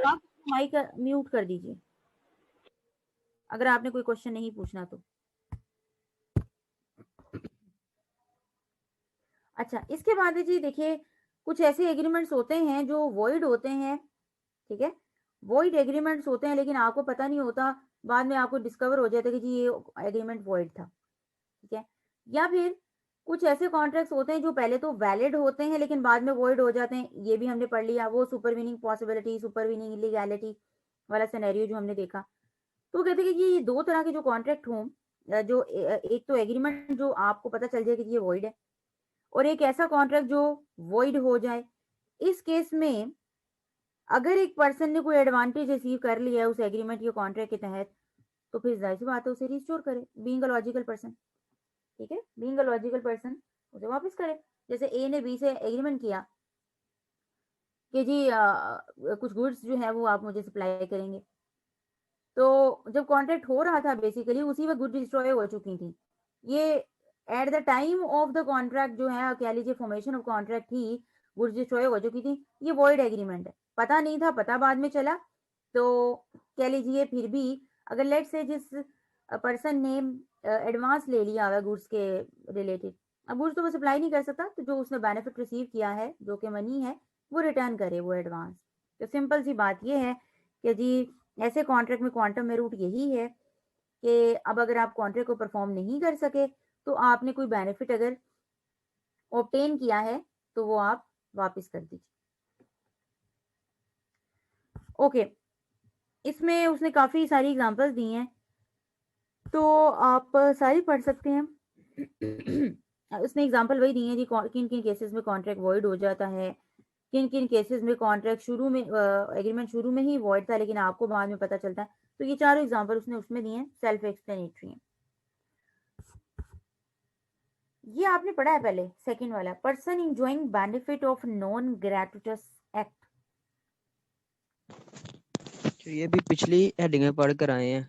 आप माइक म्यूट कर दीजिए अगर आपने कोई क्वेश्चन नहीं पूछना तो। अच्छा, इसके बाद जी देखिए कुछ ऐसे एग्रीमेंट्स होते हैं जो वॉइड होते हैं, ठीक है, वॉइड एग्रीमेंट्स होते हैं, लेकिन आपको पता नहीं होता, बाद में आपको डिस्कवर हो जाता है कि जी ये एग्रीमेंट वॉइड था, ठीक है। या फिर कुछ ऐसे कॉन्ट्रैक्ट्स होते हैं जो पहले तो वैलिड होते हैं लेकिन बाद में वॉइड हो जाते हैं, ये भी हमने पढ़ लिया, वो सुपरवीनिंग पॉसिबिलिटी, सुपरवीनिंग इलीगैलिटी वाला सिनेरियो जो हमने देखा। तो कहते हैं कि ये 2 तरह के जो कॉन्ट्रैक्ट हों, जो एक तो एग्रीमेंट जो आपको पता चल जाए कि ये वॉइड है, और एक ऐसा कॉन्ट्रैक्ट जो वॉइड हो जाए। इस केस में अगर एक पर्सन ने कोई एडवांटेज रिसीव कर लिया है उस एग्रीमेंट या कॉन्ट्रैक्ट के तहत, तो फिर जाहिर सी बात है उसे रिस्टोर करे, बीइंग अ लॉजिकल पर्सन, ठीक है, बीइंग अ लॉजिकल पर्सन उसे वापस करे। जैसे ए ने बी से एग्रीमेंट किया कि जी कुछ गुड्स जो है वो आप मुझे सप्लाई करेंगे, तो जब कॉन्ट्रैक्ट हो रहा था बेसिकली उसी वक्त गुड डिस्ट्रॉय हो चुकी थी। ये at the time of the contract जो है, कह लीजिए फॉर्मेशन ऑफ कॉन्ट्रैक्ट थी, गुड्स डिस्ट्रॉय हो चुकी थी, ये वॉइड एग्रीमेंट है। पता नहीं था, पता बाद में चला, तो कह लीजिए फिर भी अगर लेट से जिस पर्सन ने एडवांस ले लिया हुआ गुड्स के रिलेटेड, अब गुड्स तो वो सप्लाई नहीं कर सकता, तो जो उसने बेनिफिट रिसीव किया है जो कि मनी है वो रिटर्न करे वो एडवांस। तो सिंपल सी बात ये है कि जी ऐसे कॉन्ट्रैक्ट में क्वांटम में रूट यही है कि अब अगर आप कॉन्ट्रैक्ट को परफॉर्म नहीं कर सके तो आपने कोई बेनिफिट अगर ऑब्टेन किया है तो वो आप वापस कर दीजिए। ओके, इसमें उसने काफी सारी एग्जांपल्स दी हैं तो आप सारी पढ़ सकते हैं। उसने एग्जांपल वही दी है जी, किन किन केसेस में कॉन्ट्रैक्ट वॉइड हो जाता है, किन किन केसेस में कॉन्ट्रैक्ट शुरू में एग्रीमेंट शुरू में ही वॉइड था लेकिन आपको बाद में पता चलता है। तो ये चारों एग्जांपल उसने उसमें दिए हैं, सेल्फ एक्सप्लेनेटरी हैं। ये आपने पढ़ा है पहले, सेकंड वाला, person enjoying benefit of non gratuitous act. ये भी पिछली हेडिंग में पढ़ कर आए हैं,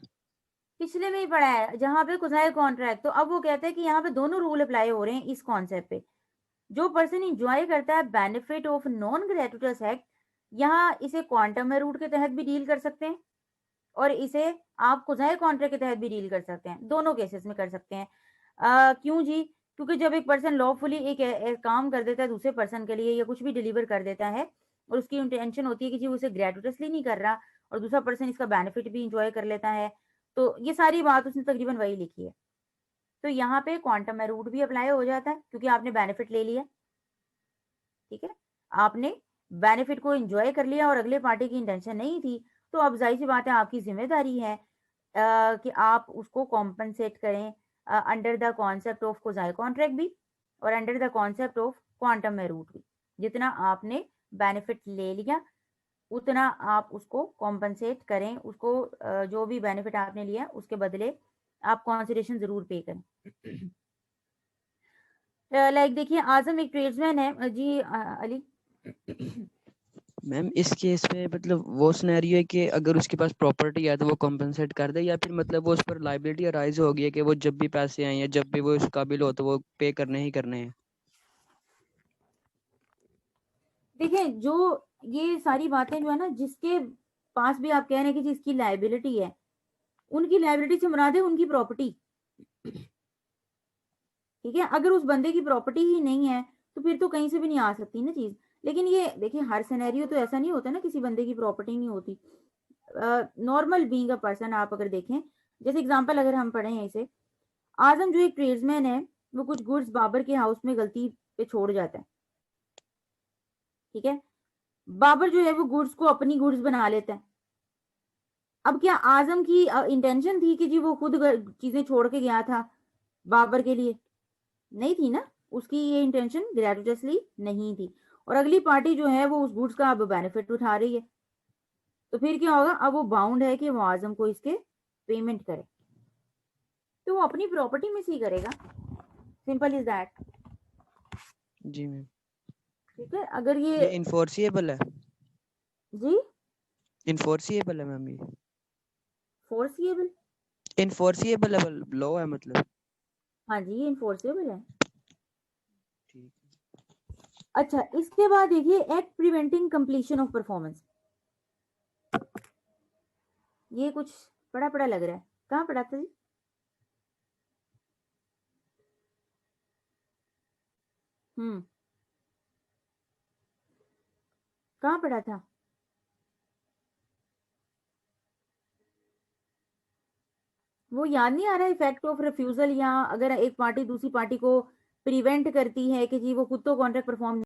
पिछले में ही पढ़ा है जहां पे कुजायर कॉन्ट्रैक्ट। तो अब वो कहते हैं कि यहाँ पे दोनों रूल अप्लाई हो रहे हैं इस कॉन्सेप्ट पे। जो पर्सन इंजॉय करता है benefit of non gratuitous act, यहाँ इसे क्वांटम में रूट के तहत भी डील कर सकते हैं और इसे आप कुजाई कॉन्ट्रैक्ट के तहत भी डील कर सकते हैं, दोनों केसेस में कर सकते हैं। क्यों जी? क्योंकि जब एक पर्सन लॉफुली एक काम कर देता है दूसरे पर्सन के लिए या कुछ भी डिलीवर कर देता है और उसकी इंटेंशन होती है कि जी वो उसे ग्रेटुइटसली नहीं कर रहा और दूसरा पर्सन इसका बेनिफिट भी इंजॉय कर लेता है, तो ये सारी बात उसने तकरीबन वही लिखी है। तो यहाँ पे क्वांटम में रूट भी अप्लाई हो जाता है क्योंकि आपने बेनिफिट ले लिया, ठीक है, आपने बेनिफिट को एंजॉय कर लिया और अगले पार्टी की इंटेंशन नहीं थी, तो अब जाहिर सी बात है आपकी जिम्मेदारी है कि आप उसको कॉम्पनसेट करें under the concept of quasi contract भी और under the concept of quantum meruit भी। जितना आपने बेनिफिट ले लिया उतना आप उसको कॉम्पनसेट करें, उसको जो भी बेनिफिट आपने लिया उसके बदले आप कंसिडरेशन जरूर पे करें। लाइक देखिए आजम एक ट्रेड्समैन है जी अली। मैम इस केस में मतलब वो सिनेरियो है कि अगर उसके पास प्रॉपर्टी है तो वो कॉम्पनसेट कर दे, या फिर मतलब वो उस पर लाइबिलिटी अराइज होगी है कि वो जब भी पैसे आए या जब भी वो इस काबिल हो तो वो पे करने ही करने हैं। देखिए जो ये सारी बातें जो है ना, जिसके पास भी आप कह रहे हैं कि जिसकी लाइबिलिटी है, उनकी लाइबिलिटी से मुराद है उनकी प्रॉपर्टी, ठीक है। अगर उस बंदे की प्रॉपर्टी ही नहीं है तो फिर तो कहीं से भी नहीं आ सकती ना चीज। लेकिन ये देखिए हर सिनेरियो तो ऐसा नहीं होता ना, किसी बंदे की प्रॉपर्टी नहीं होती। नॉर्मल बीइंग अ पर्सन आप अगर देखें, जैसे एग्जांपल अगर हम पढ़े हैं इसे, आजम जो एक ट्रेड्समैन है वो कुछ गुड्स बाबर के हाउस में गलती पे छोड़ जाता है, ठीक है। बाबर जो है वो गुड्स को अपनी गुड्स बना लेता है। अब क्या आजम की इंटेंशन थी कि जी वो खुद चीजें छोड़ के गया था बाबर के लिए? नहीं थी ना, उसकी ये इंटेंशन ग्रेटुइटसली नहीं थी और अगली पार्टी जो है वो उस गुड्स का अब बेनिफिट उठा रही है, तो फिर क्या होगा, अब वो बाउंड है कि वो आजम को इसके पेमेंट करे, तो वो अपनी प्रॉपर्टी में से ही करेगा, सिंपल इज दैट। जी मैम। ठीक है, अगर ये ये इन्फोर्सिएबल है? जी इन्फोर्सिएबल है मैम? ये फोर्सिएबल, इन्फोर्सिएबल लॉ है मतलब? हाँ जी ये इन्फोर्सिएबल है। ठीक। अच्छा इसके बाद देखिए act preventing completion of performance, ये कुछ पढ़ा पढ़ा लग रहा है, कहाँ पढ़ा था जी? कहाँ पढ़ा था? वो याद नहीं आ रहा इफेक्ट ऑफ रिफ्यूजल, या अगर एक पार्टी दूसरी पार्टी को प्रिवेंट करती है कि जी वो खुद तो कॉन्ट्रैक्ट परफॉर्म